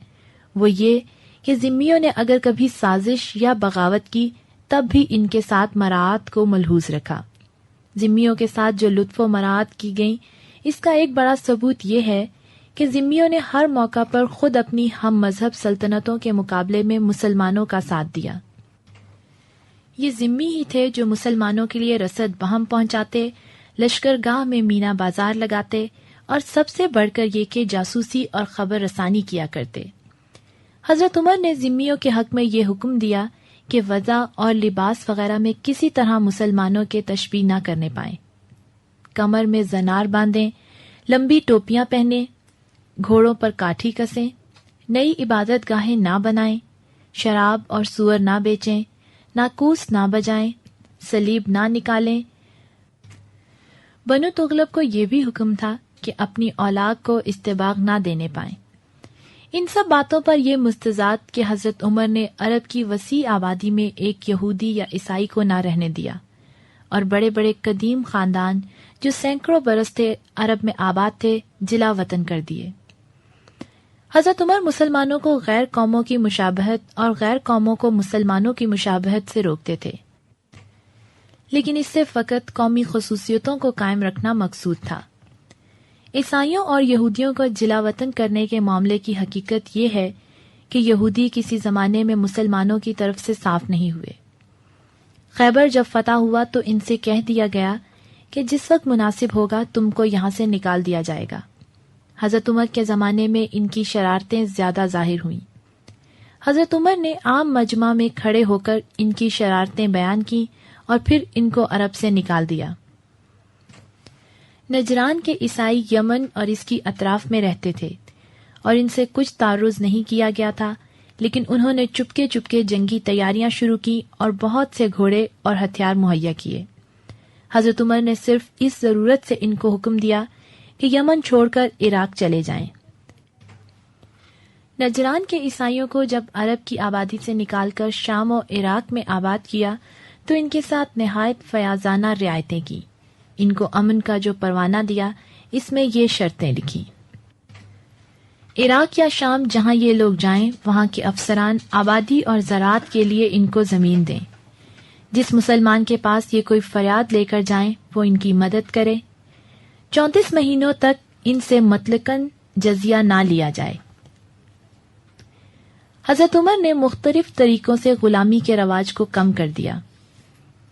وہ یہ کہ ذمیوں نے اگر کبھی سازش یا بغاوت کی تب بھی ان کے ساتھ مراعات کو ملحوظ رکھا۔ ذمیوں کے ساتھ جو لطف و مراعات کی گئیں اس کا ایک بڑا ثبوت یہ ہے کہ ذمیوں نے ہر موقع پر خود اپنی ہم مذہب سلطنتوں کے مقابلے میں مسلمانوں کا ساتھ دیا۔ یہ ذمی ہی تھے جو مسلمانوں کے لیے رسد بہم پہنچاتے، لشکرگاہ میں مینا بازار لگاتے اور سب سے بڑھ کر یہ کہ جاسوسی اور خبر رسانی کیا کرتے۔ حضرت عمر نے ذمیوں کے حق میں یہ حکم دیا کہ وضع اور لباس وغیرہ میں کسی طرح مسلمانوں کے تشبیہ نہ کرنے پائیں، کمر میں زنار باندھیں، لمبی ٹوپیاں پہنیں، گھوڑوں پر کاٹھی کسیں، نئی عبادت گاہیں نہ بنائیں، شراب اور سور نہ بیچیں، ناقوس نہ بجائیں، صلیب نہ نکالیں۔ بنو تغلب کو یہ بھی حکم تھا کہ اپنی اولاد کو استباغ نہ دینے پائیں۔ ان سب باتوں پر یہ مستضاد کہ حضرت عمر نے عرب کی وسیع آبادی میں ایک یہودی یا عیسائی کو نہ رہنے دیا اور بڑے بڑے قدیم خاندان جو سینکڑوں برس تھے عرب میں آباد تھے جلا وطن کر دیے۔ حضرت عمر مسلمانوں کو غیر قوموں کی مشابہت اور غیر قوموں کو مسلمانوں کی مشابہت سے روکتے تھے، لیکن اس سے فقط قومی خصوصیتوں کو قائم رکھنا مقصود تھا۔ عیسائیوں اور یہودیوں کو جلا وطن کرنے کے معاملے کی حقیقت یہ ہے کہ یہودی کسی زمانے میں مسلمانوں کی طرف سے صاف نہیں ہوئے۔ خیبر جب فتح ہوا تو ان سے کہہ دیا گیا کہ جس وقت مناسب ہوگا تم کو یہاں سے نکال دیا جائے گا۔ حضرت عمر کے زمانے میں ان کی شرارتیں زیادہ ظاہر ہوئیں۔ حضرت عمر نے عام مجمع میں کھڑے ہو کر ان کی شرارتیں بیان کی اور پھر ان کو عرب سے نکال دیا۔ نجران کے عیسائی یمن اور اس کی اطراف میں رہتے تھے اور ان سے کچھ تعرض نہیں کیا گیا تھا، لیکن انہوں نے چپکے چپکے جنگی تیاریاں شروع کی اور بہت سے گھوڑے اور ہتھیار مہیا کیے۔ حضرت عمر نے صرف اس ضرورت سے ان کو حکم دیا کہ یمن چھوڑ کر عراق چلے جائیں۔ نجران کے عیسائیوں کو جب عرب کی آبادی سے نکال کر شام و عراق میں آباد کیا تو ان کے ساتھ نہایت فیاضانہ رعایتیں کی۔ ان کو امن کا جو پروانہ دیا اس میں یہ شرطیں لکھی: عراق یا شام جہاں یہ لوگ جائیں وہاں کے افسران آبادی اور زراعت کے لیے ان کو زمین دیں۔ جس مسلمان کے پاس یہ کوئی فریاد لے کر جائیں وہ ان کی مدد کرے۔ 34 مہینوں تک ان سے مطلقاً جزیہ نہ لیا جائے۔ حضرت عمر نے مختلف طریقوں سے غلامی کے رواج کو کم کر دیا۔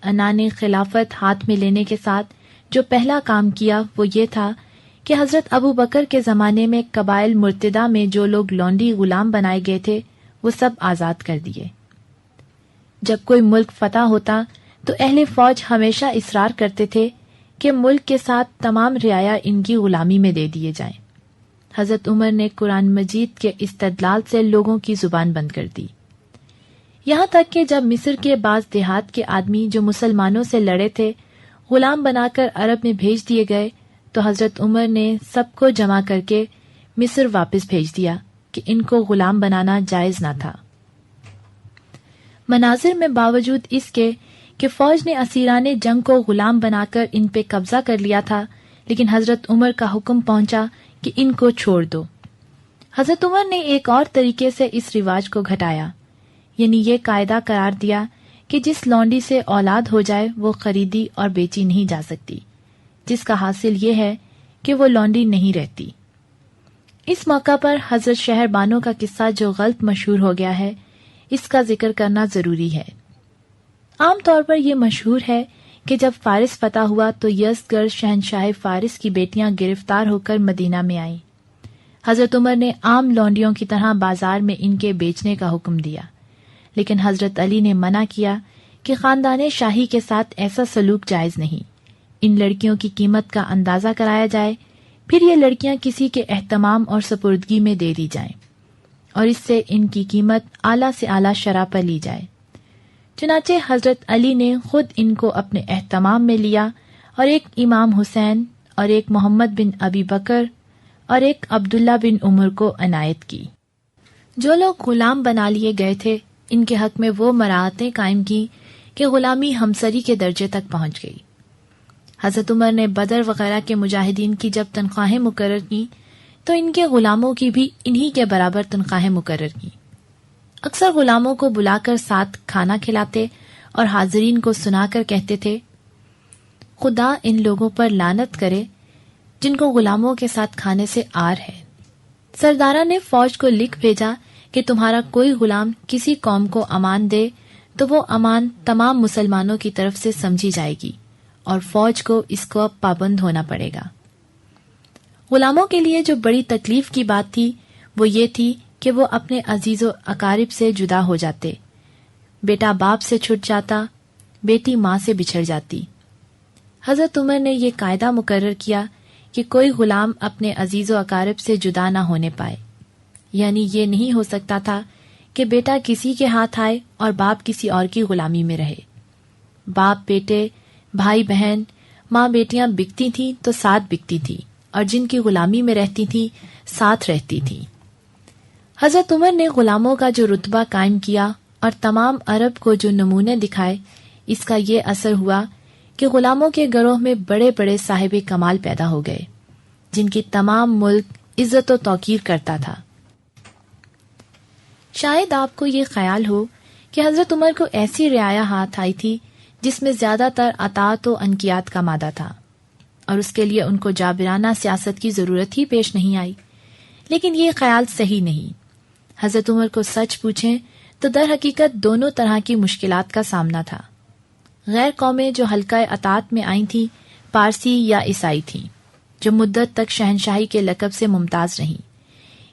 عنان خلافت ہاتھ میں لینے کے ساتھ جو پہلا کام کیا وہ یہ تھا کہ حضرت ابو بکر کے زمانے میں قبائل مرتدہ میں جو لوگ لونڈی غلام بنائے گئے تھے وہ سب آزاد کر دیے۔ جب کوئی ملک فتح ہوتا تو اہل فوج ہمیشہ اصرار کرتے تھے کہ ملک کے ساتھ تمام رعایا ان کی غلامی میں دے دیے جائیں۔ حضرت عمر نے قرآن مجید کے استدلال سے لوگوں کی زبان بند کر دی، یہاں تک کہ جب مصر کے بعض دیہات کے آدمی جو مسلمانوں سے لڑے تھے غلام بنا کر عرب میں بھیج دیے گئے تو حضرت عمر نے سب کو جمع کر کے مصر واپس بھیج دیا کہ ان کو غلام بنانا جائز نہ تھا۔ مناظر میں باوجود اس کے کہ فوج نے اسیران جنگ کو غلام بنا کر ان پہ قبضہ کر لیا تھا، لیکن حضرت عمر کا حکم پہنچا کہ ان کو چھوڑ دو۔ حضرت عمر نے ایک اور طریقے سے اس رواج کو گھٹایا، یعنی یہ قاعدہ قرار دیا کہ جس لونڈی سے اولاد ہو جائے وہ خریدی اور بیچی نہیں جا سکتی، جس کا حاصل یہ ہے کہ وہ لونڈی نہیں رہتی۔ اس موقع پر حضرت شہر بانو کا قصہ جو غلط مشہور ہو گیا ہے اس کا ذکر کرنا ضروری ہے۔ عام طور پر یہ مشہور ہے کہ جب فارس فتح ہوا تو یزدگرد شہنشاہ فارس کی بیٹیاں گرفتار ہو کر مدینہ میں آئیں۔ حضرت عمر نے عام لونڈیوں کی طرح بازار میں ان کے بیچنے کا حکم دیا، لیکن حضرت علی نے منع کیا کہ خاندان شاہی کے ساتھ ایسا سلوک جائز نہیں۔ ان لڑکیوں کی قیمت کا اندازہ کرایا جائے، پھر یہ لڑکیاں کسی کے اہتمام اور سپردگی میں دے دی جائیں اور اس سے ان کی قیمت اعلیٰ سے اعلیٰ شرح پر لی جائے۔ چنانچہ حضرت علی نے خود ان کو اپنے اہتمام میں لیا اور ایک امام حسین اور ایک محمد بن ابی بکر اور ایک عبداللہ بن عمر کو عنایت کی۔ جو لوگ غلام بنا لیے گئے تھے ان کے حق میں وہ مراعاتیں قائم کی کہ غلامی ہمسری کے درجے تک پہنچ گئی۔ حضرت عمر نے بدر وغیرہ کے مجاہدین کی جب تنخواہیں مقرر کی تو ان کے غلاموں کی بھی انہی کے برابر تنخواہیں مقرر کی۔ اکثر غلاموں کو بلا کر ساتھ کھانا کھلاتے اور حاضرین کو سنا کر کہتے تھے، خدا ان لوگوں پر لعنت کرے جن کو غلاموں کے ساتھ کھانے سے آر ہے۔ سردارہ نے فوج کو لکھ بھیجا کہ تمہارا کوئی غلام کسی قوم کو امان دے تو وہ امان تمام مسلمانوں کی طرف سے سمجھی جائے گی اور فوج کو اس کو اب پابند ہونا پڑے گا۔ غلاموں کے لیے جو بڑی تکلیف کی بات تھی وہ یہ تھی کہ وہ اپنے عزیز و اقارب سے جدا ہو جاتے۔ بیٹا باپ سے چھٹ جاتا، بیٹی ماں سے بچھڑ جاتی۔ حضرت عمر نے یہ قاعدہ مقرر کیا کہ کوئی غلام اپنے عزیز و اقارب سے جدا نہ ہونے پائے، یعنی یہ نہیں ہو سکتا تھا کہ بیٹا کسی کے ہاتھ آئے اور باپ کسی اور کی غلامی میں رہے۔ باپ بیٹے، بھائی بہن، ماں بیٹیاں بکتی تھیں تو ساتھ بکتی تھی، اور جن کی غلامی میں رہتی تھی ساتھ رہتی تھی۔ حضرت عمر نے غلاموں کا جو رتبہ قائم کیا اور تمام عرب کو جو نمونے دکھائے، اس کا یہ اثر ہوا کہ غلاموں کے گروہ میں بڑے بڑے صاحب کمال پیدا ہو گئے جن کی تمام ملک عزت و توقیر کرتا تھا۔ شاید آپ کو یہ خیال ہو کہ حضرت عمر کو ایسی رعایا ہاتھ آئی تھی جس میں زیادہ تر اطاعت و انقیاد کا مادہ تھا، اور اس کے لیے ان کو جابرانہ سیاست کی ضرورت ہی پیش نہیں آئی، لیکن یہ خیال صحیح نہیں۔ حضرت عمر کو سچ پوچھیں تو در حقیقت دونوں طرح کی مشکلات کا سامنا تھا۔ غیر قومیں جو حلقہ اطاعت میں آئی تھیں پارسی یا عیسائی تھیں، جو مدت تک شہنشاہی کے لقب سے ممتاز رہیں،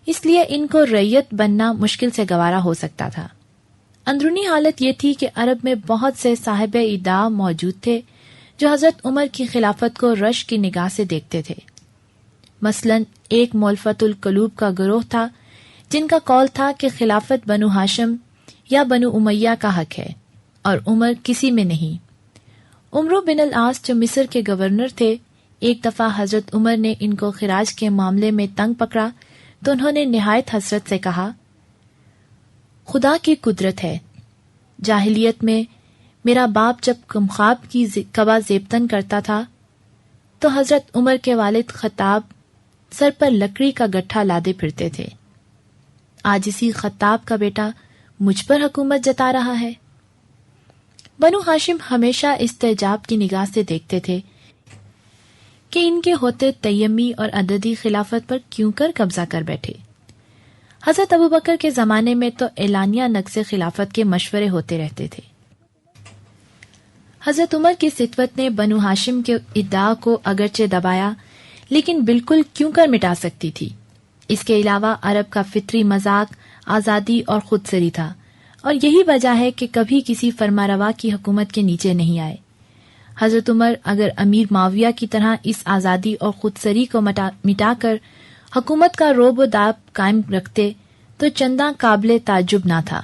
اس لیے ان کو رعیت بننا مشکل سے گوارا ہو سکتا تھا۔ اندرونی حالت یہ تھی کہ عرب میں بہت سے صاحب ادعا موجود تھے جو حضرت عمر کی خلافت کو رش کی نگاہ سے دیکھتے تھے۔ مثلاً ایک مولفت القلوب کا گروہ تھا جن کا قول تھا کہ خلافت بنو ہاشم یا بنو امیہ کا حق ہے اور عمر کسی میں نہیں۔ عمرو بن العاص جو مصر کے گورنر تھے، ایک دفعہ حضرت عمر نے ان کو خراج کے معاملے میں تنگ پکڑا تو انہوں نے نہایت حسرت سے کہا، خدا کی قدرت ہے، جاہلیت میں میرا باپ جب کمخاب کی قبا زیبتن کرتا تھا تو حضرت عمر کے والد خطاب سر پر لکڑی کا گٹھا لادے پھرتے تھے، آج اسی خطاب کا بیٹا مجھ پر حکومت جتا رہا ہے۔ بنو ہاشم ہمیشہ استعجاب کی نگاہ سے دیکھتے تھے کہ ان کے ہوتے تیمی اور عددی خلافت پر کیوں کر قبضہ کر بیٹھے۔ حضرت ابوبکر کے زمانے میں تو اعلانیہ نقص خلافت کے مشورے ہوتے رہتے تھے۔ حضرت عمر کی ستوت نے بنو ہاشم کے ادعا کو اگرچہ دبایا لیکن بالکل کیوں کر مٹا سکتی تھی۔ اس کے علاوہ عرب کا فطری مذاق آزادی اور خودسری تھا، اور یہی وجہ ہے کہ کبھی کسی فرمانروا کی حکومت کے نیچے نہیں آئے۔ حضرت عمر اگر امیر معاویہ کی طرح اس آزادی اور خودسری کو مٹا کر حکومت کا روب و داب قائم رکھتے تو چنداں قابل تعجب نہ تھا،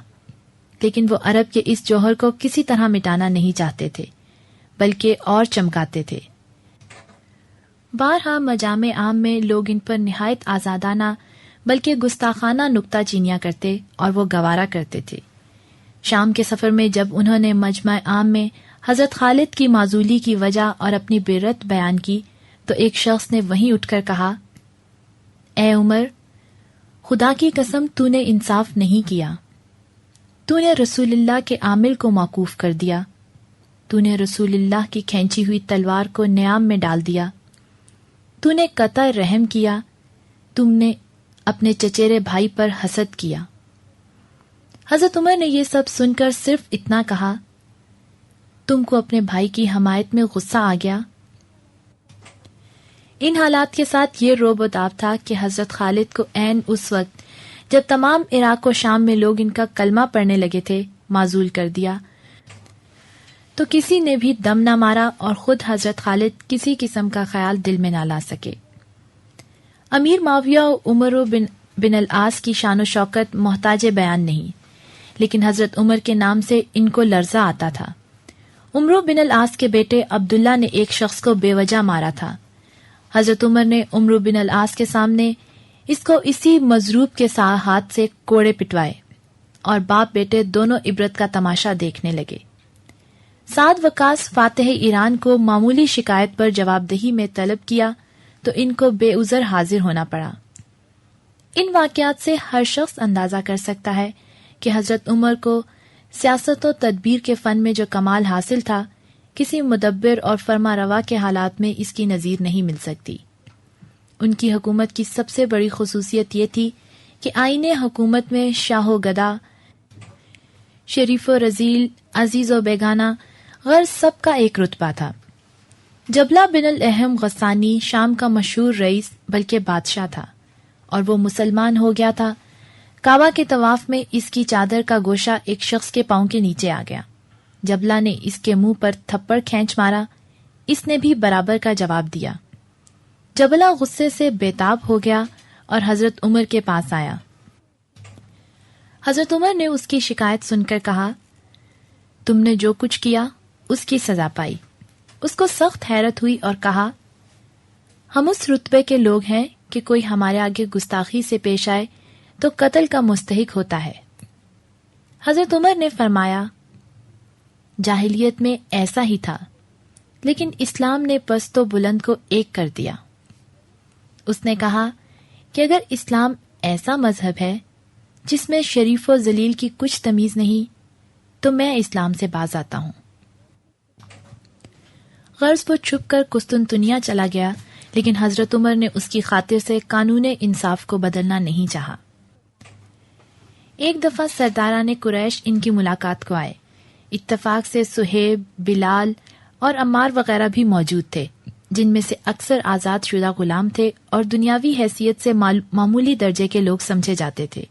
لیکن وہ عرب کے اس جوہر کو کسی طرح مٹانا نہیں چاہتے تھے بلکہ اور چمکاتے تھے۔ بارہا مجامع عام میں لوگ ان پر نہایت آزادانہ بلکہ گستاخانہ نکتہ چینیاں کرتے اور وہ گوارا کرتے تھے۔ شام کے سفر میں جب انہوں نے مجمع عام میں حضرت خالد کی معزولی کی وجہ اور اپنی برت بیان کی تو ایک شخص نے وہیں اٹھ کر کہا، اے عمر، خدا کی قسم تو نے انصاف نہیں کیا، تو نے رسول اللہ کے عامل کو موقوف کر دیا، تو نے رسول اللہ کی کھینچی ہوئی تلوار کو نیام میں ڈال دیا، تو نے قطع رحم کیا، تم نے اپنے چچیرے بھائی پر حسد کیا۔ حضرت عمر نے یہ سب سن کر صرف اتنا کہا، تم کو اپنے بھائی کی حمایت میں غصہ آ گیا۔ ان حالات کے ساتھ یہ روب و داب تھا کہ حضرت خالد کو عین اس وقت جب تمام عراق و شام میں لوگ ان کا کلمہ پڑھنے لگے تھے معزول کر دیا، تو کسی نے بھی دم نہ مارا اور خود حضرت خالد کسی قسم کا خیال دل میں نہ لا سکے۔ امیر معاویہ و عمر بن العاص کی شان و شوکت محتاج بیان نہیں، لیکن حضرت عمر کے نام سے ان کو لرزہ آتا تھا۔ عمر بن العاص کے بیٹے عبداللہ نے ایک شخص کو بے وجہ مارا تھا۔ حضرت عمر نے عمر بن العاص کے سامنے اس کو اسی مضروب کے ہاتھ سے کوڑے پٹوائے اور باپ بیٹے دونوں عبرت کا تماشا دیکھنے لگے۔ سعد وقاص فاتح ایران کو معمولی شکایت پر جواب دہی میں طلب کیا تو ان کو بے عذر حاضر ہونا پڑا۔ ان واقعات سے ہر شخص اندازہ کر سکتا ہے کہ حضرت عمر کو سیاست و تدبیر کے فن میں جو کمال حاصل تھا، کسی مدبر اور فرما روا کے حالات میں اس کی نظیر نہیں مل سکتی۔ ان کی حکومت کی سب سے بڑی خصوصیت یہ تھی کہ آئین حکومت میں شاہ و گدا، شریف و رذیل، عزیز و بیگانہ، غرض سب کا ایک رتبہ تھا۔ جبلہ بن الاحم غسانی شام کا مشہور رئیس بلکہ بادشاہ تھا، اور وہ مسلمان ہو گیا تھا۔ کعبہ کے طواف میں اس کی چادر کا گوشہ ایک شخص کے پاؤں کے نیچے آ گیا۔ جبلہ نے اس کے منہ پر تھپڑ کھینچ مارا، اس نے بھی برابر کا جواب دیا۔ جبلہ غصے سے بے تاب ہو گیا اور حضرت عمر کے پاس آیا۔ حضرت عمر نے اس کی شکایت سن کر کہا، تم نے جو کچھ کیا اس کی سزا پائی۔ اس کو سخت حیرت ہوئی اور کہا، ہم اس رتبے کے لوگ ہیں کہ کوئی ہمارے آگے گستاخی سے پیش آئے تو قتل کا مستحق ہوتا ہے۔ حضرت عمر نے فرمایا، جاہلیت میں ایسا ہی تھا، لیکن اسلام نے پست و بلند کو ایک کر دیا۔ اس نے کہا کہ اگر اسلام ایسا مذہب ہے جس میں شریف و ذلیل کی کچھ تمیز نہیں، تو میں اسلام سے باز آتا ہوں۔ غرض وہ چھپ کر قسطنطنیہ چلا گیا، لیکن حضرت عمر نے اس کی خاطر سے قانون انصاف کو بدلنا نہیں چاہا۔ ایک دفعہ سرداران قریش ان کی ملاقات کو آئے۔ اتفاق سے صہیب، بلال اور عمار وغیرہ بھی موجود تھے، جن میں سے اکثر آزاد شدہ غلام تھے اور دنیاوی حیثیت سے معمولی درجے کے لوگ سمجھے جاتے تھے۔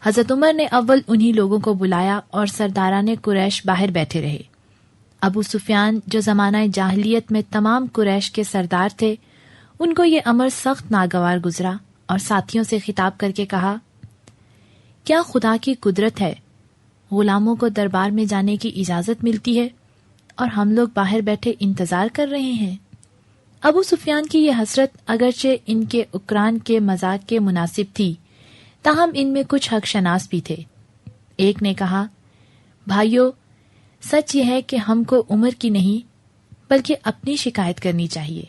حضرت عمر نے اول انہی لوگوں کو بلایا اور سرداران قریش باہر بیٹھے رہے۔ ابو سفیان جو زمانہ جاہلیت میں تمام قریش کے سردار تھے، ان کو یہ امر سخت ناگوار گزرا اور ساتھیوں سے خطاب کر کے کہا، کیا خدا کی قدرت ہے، غلاموں کو دربار میں جانے کی اجازت ملتی ہے اور ہم لوگ باہر بیٹھے انتظار کر رہے ہیں؟ ابو سفیان کی یہ حسرت اگرچہ ان کے اکران کے مزاق کے مناسب تھی، تاہم ان میں کچھ حق شناس بھی تھے۔ ایک نے کہا، بھائیو، سچ یہ ہے کہ ہم کو عمر کی نہیں بلکہ اپنی شکایت کرنی چاہیے۔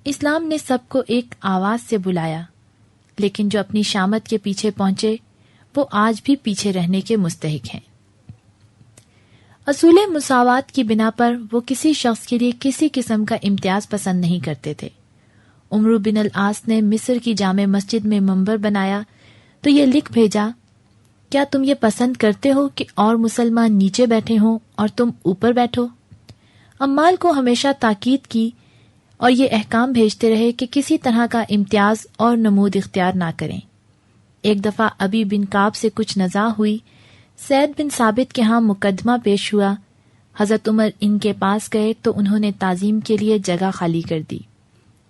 اسلام نے سب کو ایک آواز سے بلایا، لیکن جو اپنی شامت کے پیچھے پہنچے وہ آج بھی پیچھے رہنے کے مستحق ہیں۔ اصول مساوات کی بنا پر وہ کسی شخص کے لیے کسی قسم کا امتیاز پسند نہیں کرتے تھے۔ عمرو بن العاص نے مصر کی جامع مسجد میں منبر بنایا تو یہ لکھ بھیجا، کیا تم یہ پسند کرتے ہو کہ اور مسلمان نیچے بیٹھے ہوں اور تم اوپر بیٹھو؟ عمال کو ہمیشہ تاکید کی اور یہ احکام بھیجتے رہے کہ کسی طرح کا امتیاز اور نمود اختیار نہ کریں۔ ایک دفعہ ابی بن کعب سے کچھ نزاع ہوئی، سید بن ثابت کے ہاں مقدمہ پیش ہوا۔ حضرت عمر ان کے پاس گئے تو انہوں نے تعظیم کے لیے جگہ خالی کر دی۔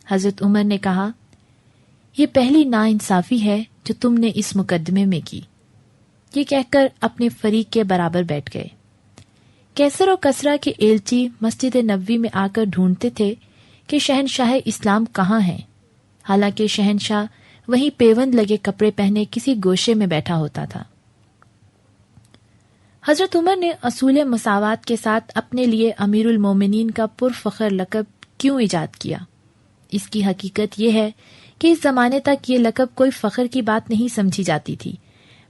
حضرت عمر نے کہا، یہ پہلی ناانصافی ہے جو تم نے اس مقدمے میں کی۔ یہ کہہ کر اپنے فریق کے برابر بیٹھ گئے۔ کیسر و کسرا کے ایلچی مسجد نبوی میں آ کر ڈھونڈتے تھے کہ شہنشاہ اسلام کہاں ہیں، حالانکہ شہنشاہ وہیں پیوند لگے کپڑے پہنے کسی گوشے میں بیٹھا ہوتا تھا۔ حضرت عمر نے اصول مساوات کے ساتھ اپنے لیے امیر المومنین کا پرفخر لقب کیوں ایجاد کیا؟ اس کی حقیقت یہ ہے کہ اس زمانے تک یہ لقب کوئی فخر کی بات نہیں سمجھی جاتی تھی،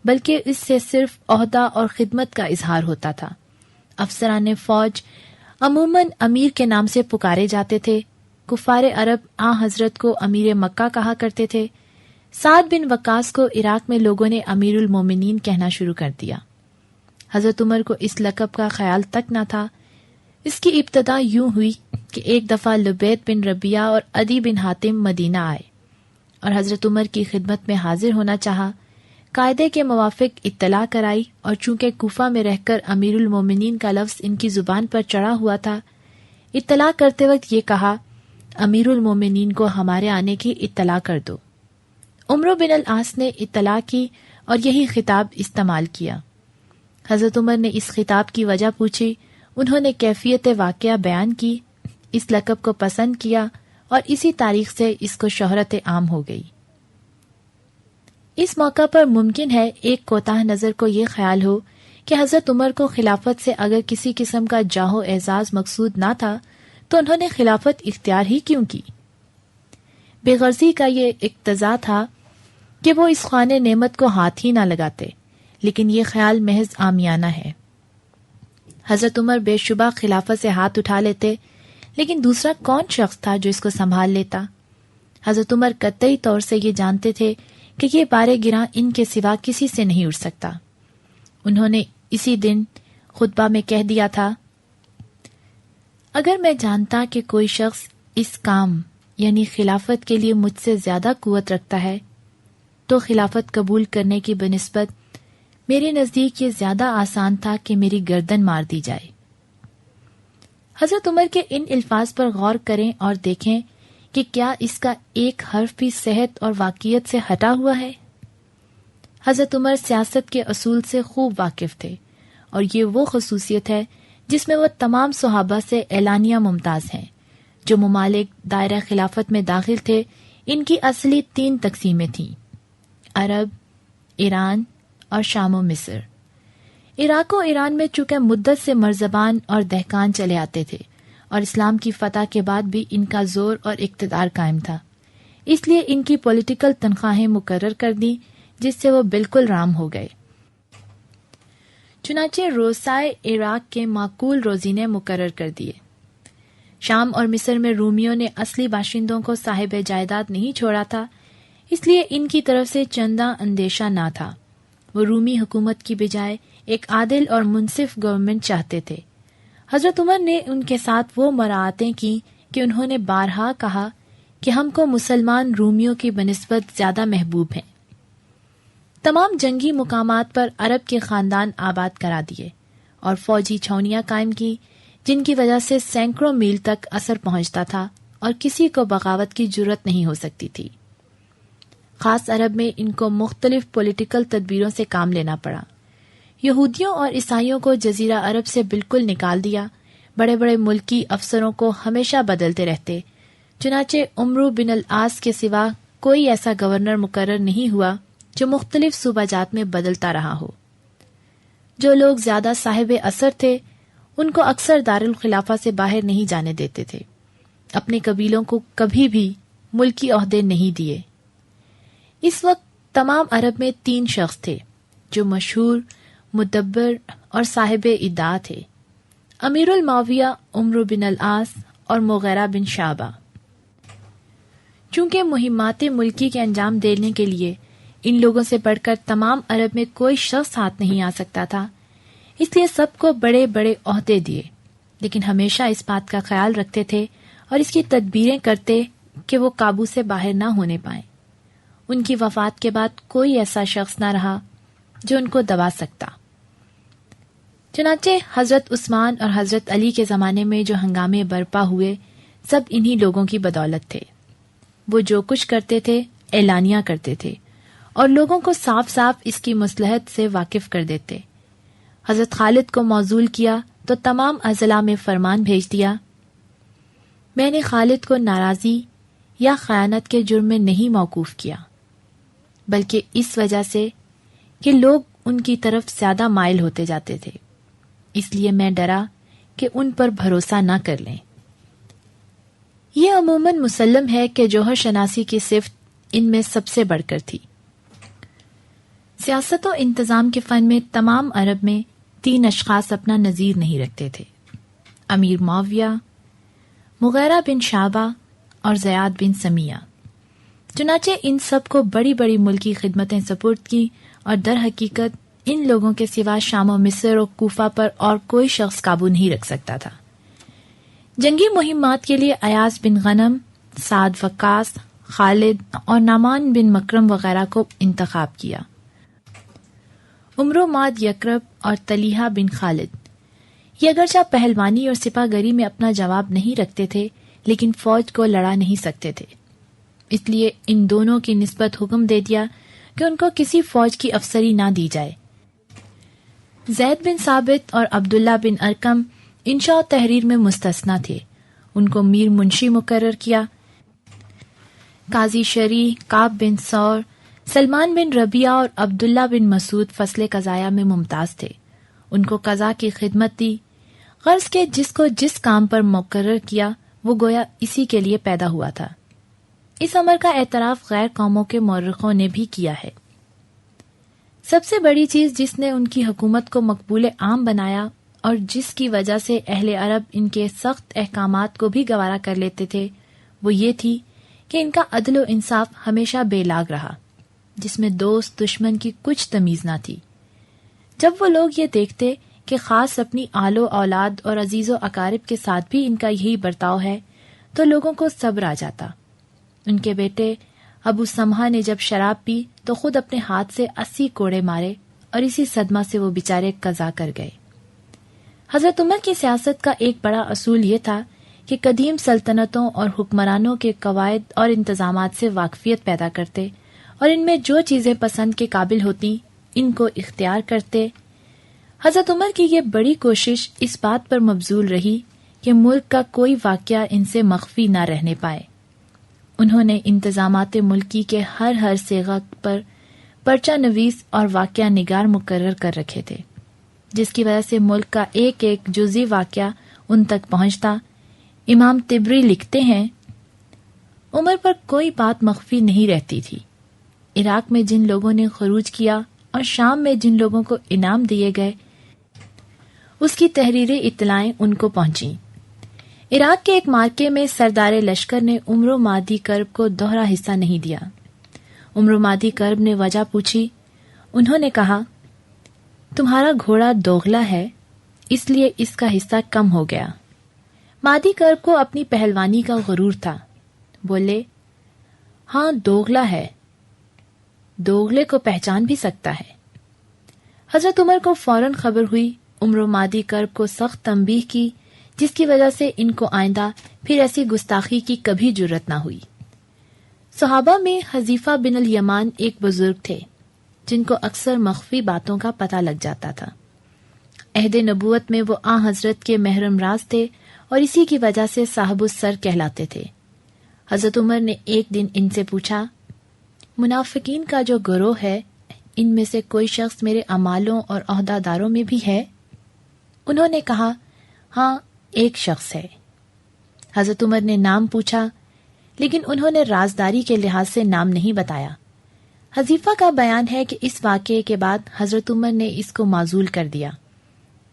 بلکہ اس سے صرف عہدہ اور خدمت کا اظہار ہوتا تھا۔ افسران فوج عموماً امیر کے نام سے پکارے جاتے تھے۔ کفار عرب حضرت کو امیر مکہ کہا کرتے تھے۔ سعد بن وقاص کو عراق میں لوگوں نے امیر المومنین کہنا شروع کر دیا۔ حضرت عمر کو اس لقب کا خیال تک نہ تھا۔ اس کی ابتدا یوں ہوئی کہ ایک دفعہ لبید بن ربیعہ اور عدی بن حاتم مدینہ آئے اور حضرت عمر کی خدمت میں حاضر ہونا چاہا۔ قاعدے کے موافق اطلاع کرائی، اور چونکہ کوفہ میں رہ کر امیر المومنین کا لفظ ان کی زبان پر چڑھا ہوا تھا، اطلاع کرتے وقت یہ کہا، امیر المومنین کو ہمارے آنے کی اطلاع کر دو۔ عمرو بن العاص نے اطلاع کی اور یہی خطاب استعمال کیا۔ حضرت عمر نے اس خطاب کی وجہ پوچھی، انہوں نے کیفیت واقعہ بیان کی، اس لقب کو پسند کیا اور اسی تاریخ سے اس کو شہرت عام ہو گئی۔ اس موقع پر ممکن ہے ایک کوتاہ نظر کو یہ خیال ہو کہ حضرت عمر کو خلافت سے اگر کسی قسم کا جاہ و اعزاز مقصود نہ تھا تو انہوں نے خلافت اختیار ہی کیوں کی؟ بے غرضی کا یہ اقتضا تھا کہ وہ اس خوان نعمت کو ہاتھ ہی نہ لگاتے، لیکن یہ خیال محض عامیانہ ہے۔ حضرت عمر بے شبہ خلافت سے ہاتھ اٹھا لیتے، لیکن دوسرا کون شخص تھا جو اس کو سنبھال لیتا؟ حضرت عمر قطعی طور سے یہ جانتے تھے کہ یہ بار گراں ان کے سوا کسی سے نہیں اٹھ سکتا۔ انہوں نے اسی دن خطبہ میں کہہ دیا تھا، اگر میں جانتا کہ کوئی شخص اس کام یعنی خلافت کے لیے مجھ سے زیادہ قوت رکھتا ہے تو خلافت قبول کرنے کی بنسبت میرے نزدیک یہ زیادہ آسان تھا کہ میری گردن مار دی جائے۔ حضرت عمر کے ان الفاظ پر غور کریں اور دیکھیں کہ کیا اس کا ایک حرف بھی صحت اور واقعیت سے ہٹا ہوا ہے۔ حضرت عمر سیاست کے اصول سے خوب واقف تھے، اور یہ وہ خصوصیت ہے جس میں وہ تمام صحابہ سے اعلانیہ ممتاز ہیں۔ جو ممالک دائرہ خلافت میں داخل تھے، ان کی اصلی 3 تقسیمیں تھیں: عرب، ایران اور شام و مصر۔ عراق و ایران میں چونکہ مدت سے مرزبان اور دہقان چلے آتے تھے، اور اسلام کی فتح کے بعد بھی ان کا زور اور اقتدار قائم تھا، اس لیے ان کی پولیٹیکل تنخواہیں مقرر کر دیں، جس سے وہ بالکل رام ہو گئے۔ چنانچہ روسائے عراق کے معقول روزینے مقرر کر دیے۔ شام اور مصر میں رومیوں نے اصلی باشندوں کو صاحب جائیداد نہیں چھوڑا تھا، اس لیے ان کی طرف سے چندہ اندیشہ نہ تھا۔ وہ رومی حکومت کی بجائے ایک عادل اور منصف گورنمنٹ چاہتے تھے۔ حضرت عمر نے ان کے ساتھ وہ مراعاتیں کی کہ انہوں نے بارہا کہا کہ ہم کو مسلمان رومیوں کی بنسبت زیادہ محبوب ہیں۔ تمام جنگی مقامات پر عرب کے خاندان آباد کرا دیے اور فوجی چھاؤنیاں قائم کی، جن کی وجہ سے سینکڑوں میل تک اثر پہنچتا تھا اور کسی کو بغاوت کی جرت نہیں ہو سکتی تھی۔ خاص عرب میں ان کو مختلف پولیٹیکل تدبیروں سے کام لینا پڑا۔ یہودیوں اور عیسائیوں کو جزیرہ عرب سے بالکل نکال دیا، بڑے بڑے ملکی افسروں کو ہمیشہ بدلتے رہتے، چنانچہ عمرو بن العاص کے سوا کوئی ایسا گورنر مقرر نہیں ہوا جو مختلف صوبہ جات میں بدلتا رہا ہو۔ جو لوگ زیادہ صاحب اثر تھے ان کو اکثر دارالخلافہ سے باہر نہیں جانے دیتے تھے، اپنے قبیلوں کو کبھی بھی ملکی عہدے نہیں دیے۔ اس وقت تمام عرب میں 3 شخص تھے جو مشہور، مدبر اور صاحب ادعا تھے: امیر المعاویہ عمرو بن العاص اور مغیرہ بن شعبہ۔ چونکہ مہمات ملکی کے انجام دینے کے لیے ان لوگوں سے بڑھ کر تمام عرب میں کوئی شخص ہاتھ نہیں آ سکتا تھا، اس لیے سب کو بڑے بڑے عہدے دیے، لیکن ہمیشہ اس بات کا خیال رکھتے تھے اور اس کی تدبیریں کرتے کہ وہ قابو سے باہر نہ ہونے پائیں۔ ان کی وفات کے بعد کوئی ایسا شخص نہ رہا جو ان کو دبا سکتا۔ چنانچہ حضرت عثمان اور حضرت علی کے زمانے میں جو ہنگامے برپا ہوئے، سب انہی لوگوں کی بدولت تھے۔ وہ جو کچھ کرتے تھے اعلانیہ کرتے تھے اور لوگوں کو صاف صاف اس کی مصلحت سے واقف کر دیتے۔ حضرت خالد کو موصول کیا تو تمام اضلاع میں فرمان بھیج دیا: میں نے خالد کو ناراضی یا خیانت کے جرم میں نہیں موقوف کیا، بلکہ اس وجہ سے کہ لوگ ان کی طرف زیادہ مائل ہوتے جاتے تھے، اس لیے میں ڈرا کہ ان پر بھروسہ نہ کر لیں۔ یہ عموماً مسلم ہے کہ جوہر شناسی کی صفت ان میں سب سے بڑھ کر تھی۔ سیاست و انتظام کے فن میں تمام عرب میں 3 اشخاص اپنا نظیر نہیں رکھتے تھے: امیر معاویہ، مغیرہ بن شعبہ اور زیاد بن سمیہ۔ چنانچہ ان سب کو بڑی بڑی ملکی خدمتیں سپرد کی، اور در حقیقت ان لوگوں کے سوا شام و مصر و کوفہ پر اور کوئی شخص قابو نہیں رکھ سکتا تھا۔ جنگی مہمات کے لیے ایاز بن غنم، سعد وقاص، خالد اور نعمان بن مکرم وغیرہ کو انتخاب کیا۔ عمرو ماد یکرب اور طلیحہ بن خالد یہ اگرچہ پہلوانی اور سپاہ گری میں اپنا جواب نہیں رکھتے تھے، لیکن فوج کو لڑا نہیں سکتے تھے، اس لیے ان دونوں کی نسبت حکم دے دیا کہ ان کو کسی فوج کی افسری نہ دی جائے۔ زید بن ثابت اور عبداللہ بن ارقم انشاء و تحریر میں مستثنی تھے، ان کو میر منشی مقرر کیا۔ قاضی شرعی کعب بن ثور، سلمان بن ربیعہ اور عبداللہ بن مسعود فصل قضایا میں ممتاز تھے، ان کو قضا کی خدمت دی۔ غرض کہ جس کو جس کام پر مقرر کیا وہ گویا اسی کے لیے پیدا ہوا تھا۔ اس امر کا اعتراف غیر قوموں کے مورخوں نے بھی کیا ہے۔ سب سے بڑی چیز جس نے ان کی حکومت کو مقبول عام بنایا اور جس کی وجہ سے اہل عرب ان کے سخت احکامات کو بھی گوارا کر لیتے تھے، وہ یہ تھی کہ ان کا عدل و انصاف ہمیشہ بے لاگ رہا، جس میں دوست دشمن کی کچھ تمیز نہ تھی۔ جب وہ لوگ یہ دیکھتے کہ خاص اپنی آل و اولاد اور عزیز و اقارب کے ساتھ بھی ان کا یہی برتاؤ ہے، تو لوگوں کو صبر آ جاتا۔ ان کے بیٹے ابو سمحہ نے جب شراب پی تو خود اپنے ہاتھ سے 80 کوڑے مارے اور اسی صدمہ سے وہ بیچارے قضا کر گئے۔ حضرت عمر کی سیاست کا ایک بڑا اصول یہ تھا کہ قدیم سلطنتوں اور حکمرانوں کے قواعد اور انتظامات سے واقفیت پیدا کرتے اور ان میں جو چیزیں پسند کے قابل ہوتی ان کو اختیار کرتے۔ حضرت عمر کی یہ بڑی کوشش اس بات پر مبذول رہی کہ ملک کا کوئی واقعہ ان سے مخفی نہ رہنے پائے۔ انہوں نے انتظامات ملکی کے ہر صیغہ پر پرچہ نویس اور واقعہ نگار مقرر کر رکھے تھے، جس کی وجہ سے ملک کا ایک ایک جزئی واقعہ ان تک پہنچتا۔ امام طبری لکھتے ہیں، عمر پر کوئی بات مخفی نہیں رہتی تھی۔ عراق میں جن لوگوں نے خروج کیا اور شام میں جن لوگوں کو انعام دیے گئے، اس کی تحریری اطلاعیں ان کو پہنچیں۔ عراق کے ایک مارکے میں سردار لشکر نے عمر و مادی کرب کو دوہرا حصہ نہیں دیا۔ عمر و مادی کرب نے وجہ پوچھی۔ انہوں نے کہا، تمہارا گھوڑا دوغلا ہے، اس لیے اس کا حصہ کم ہو گیا۔ مادی کرب کو اپنی پہلوانی کا غرور تھا، بولے، ہاں دوغلا ہے، دوغلے کو پہچان بھی سکتا ہے۔ حضرت عمر کو فوراً خبر ہوئی، عمر و مادی کرب کو سخت تنبیہ کی، جس کی وجہ سے ان کو آئندہ پھر ایسی گستاخی کی کبھی جرت نہ ہوئی۔ صحابہ میں حذیفہ بن الیمان ایک بزرگ تھے جن کو اکثر مخفی باتوں کا پتہ لگ جاتا تھا۔ عہد نبوت میں وہ آن حضرت کے محرم راز تھے اور اسی کی وجہ سے صاحب السر کہلاتے تھے۔ حضرت عمر نے ایک دن ان سے پوچھا، منافقین کا جو گروہ ہے، ان میں سے کوئی شخص میرے اعمالوں اور عہدہ داروں میں بھی ہے؟ انہوں نے کہا، ہاں ایک شخص ہے۔ حضرت عمر نے نام پوچھا، لیکن انہوں نے رازداری کے لحاظ سے نام نہیں بتایا۔ حذیفہ کا بیان ہے کہ اس واقعے کے بعد حضرت عمر نے اس کو معزول کر دیا،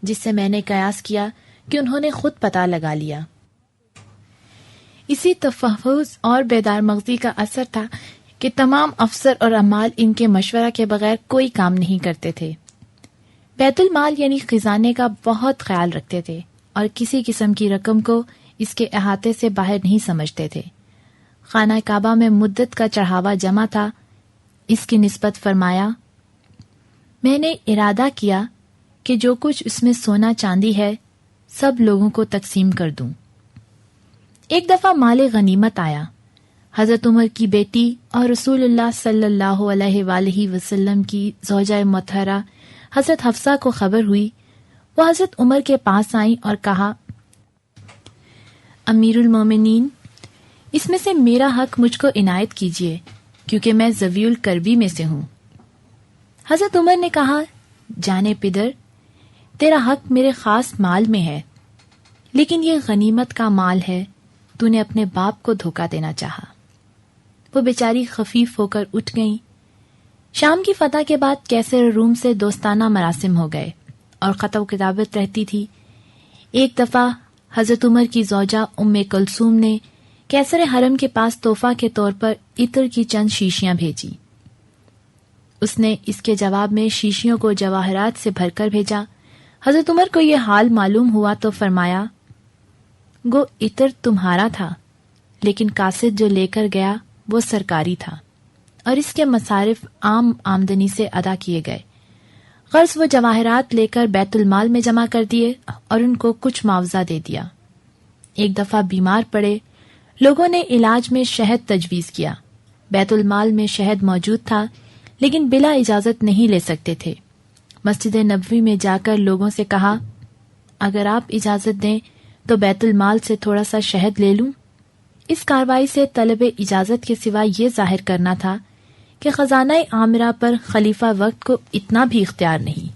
جس سے میں نے قیاس کیا کہ انہوں نے خود پتہ لگا لیا۔ اسی تفحص اور بیدار مغزی کا اثر تھا کہ تمام افسر اور عمال ان کے مشورہ کے بغیر کوئی کام نہیں کرتے تھے۔ بیت المال یعنی خزانے کا بہت خیال رکھتے تھے اور کسی قسم کی رقم کو اس کے احاطے سے باہر نہیں سمجھتے تھے۔ خانہ کعبہ میں مدت کا چڑھاوا جمع تھا، اس کی نسبت فرمایا، میں نے ارادہ کیا کہ جو کچھ اس میں سونا چاندی ہے سب لوگوں کو تقسیم کر دوں۔ ایک دفعہ مال غنیمت آیا۔ حضرت عمر کی بیٹی اور رسول اللہ صلی اللہ علیہ وآلہ وسلم کی زوجہ مطہرہ حضرت حفصہ کو خبر ہوئی۔ وہ حضرت عمر کے پاس آئیں اور کہا، امیر المومنین، اس میں سے میرا حق مجھ کو عنایت کیجیے کیونکہ میں ذوی القربی میں سے ہوں۔ حضرت عمر نے کہا، جانے پدر، تیرا حق میرے خاص مال میں ہے، لیکن یہ غنیمت کا مال ہے، تو نے اپنے باپ کو دھوکہ دینا چاہا۔ وہ بیچاری خفیف ہو کر اٹھ گئیں۔ شام کی فتح کے بعد کیسر روم سے دوستانہ مراسم ہو گئے اور خط و کتابت رہتی تھی۔ ایک دفعہ حضرت عمر کی زوجہ ام کلثوم نے کیسر حرم کے پاس تحفہ کے طور پر عطر کی چند شیشیاں بھیجی۔ اس نے اس کے جواب میں شیشیوں کو جواہرات سے بھر کر بھیجا۔ حضرت عمر کو یہ حال معلوم ہوا تو فرمایا، گو عطر تمہارا تھا، لیکن قاصد جو لے کر گیا وہ سرکاری تھا اور اس کے مصارف عام آمدنی سے ادا کیے گئے۔ غرض وہ جواہرات لے کر بیت المال میں جمع کر دیے اور ان کو کچھ معاوضہ دے دیا۔ ایک دفعہ بیمار پڑے، لوگوں نے علاج میں شہد تجویز کیا۔ بیت المال میں شہد موجود تھا، لیکن بلا اجازت نہیں لے سکتے تھے۔ مسجد نبوی میں جا کر لوگوں سے کہا، اگر آپ اجازت دیں تو بیت المال سے تھوڑا سا شہد لے لوں۔ اس کارروائی سے طلب اجازت کے سوا یہ ظاہر کرنا تھا کہ خزانہ عامرہ پر خلیفہ وقت کو اتنا بھی اختیار نہیں۔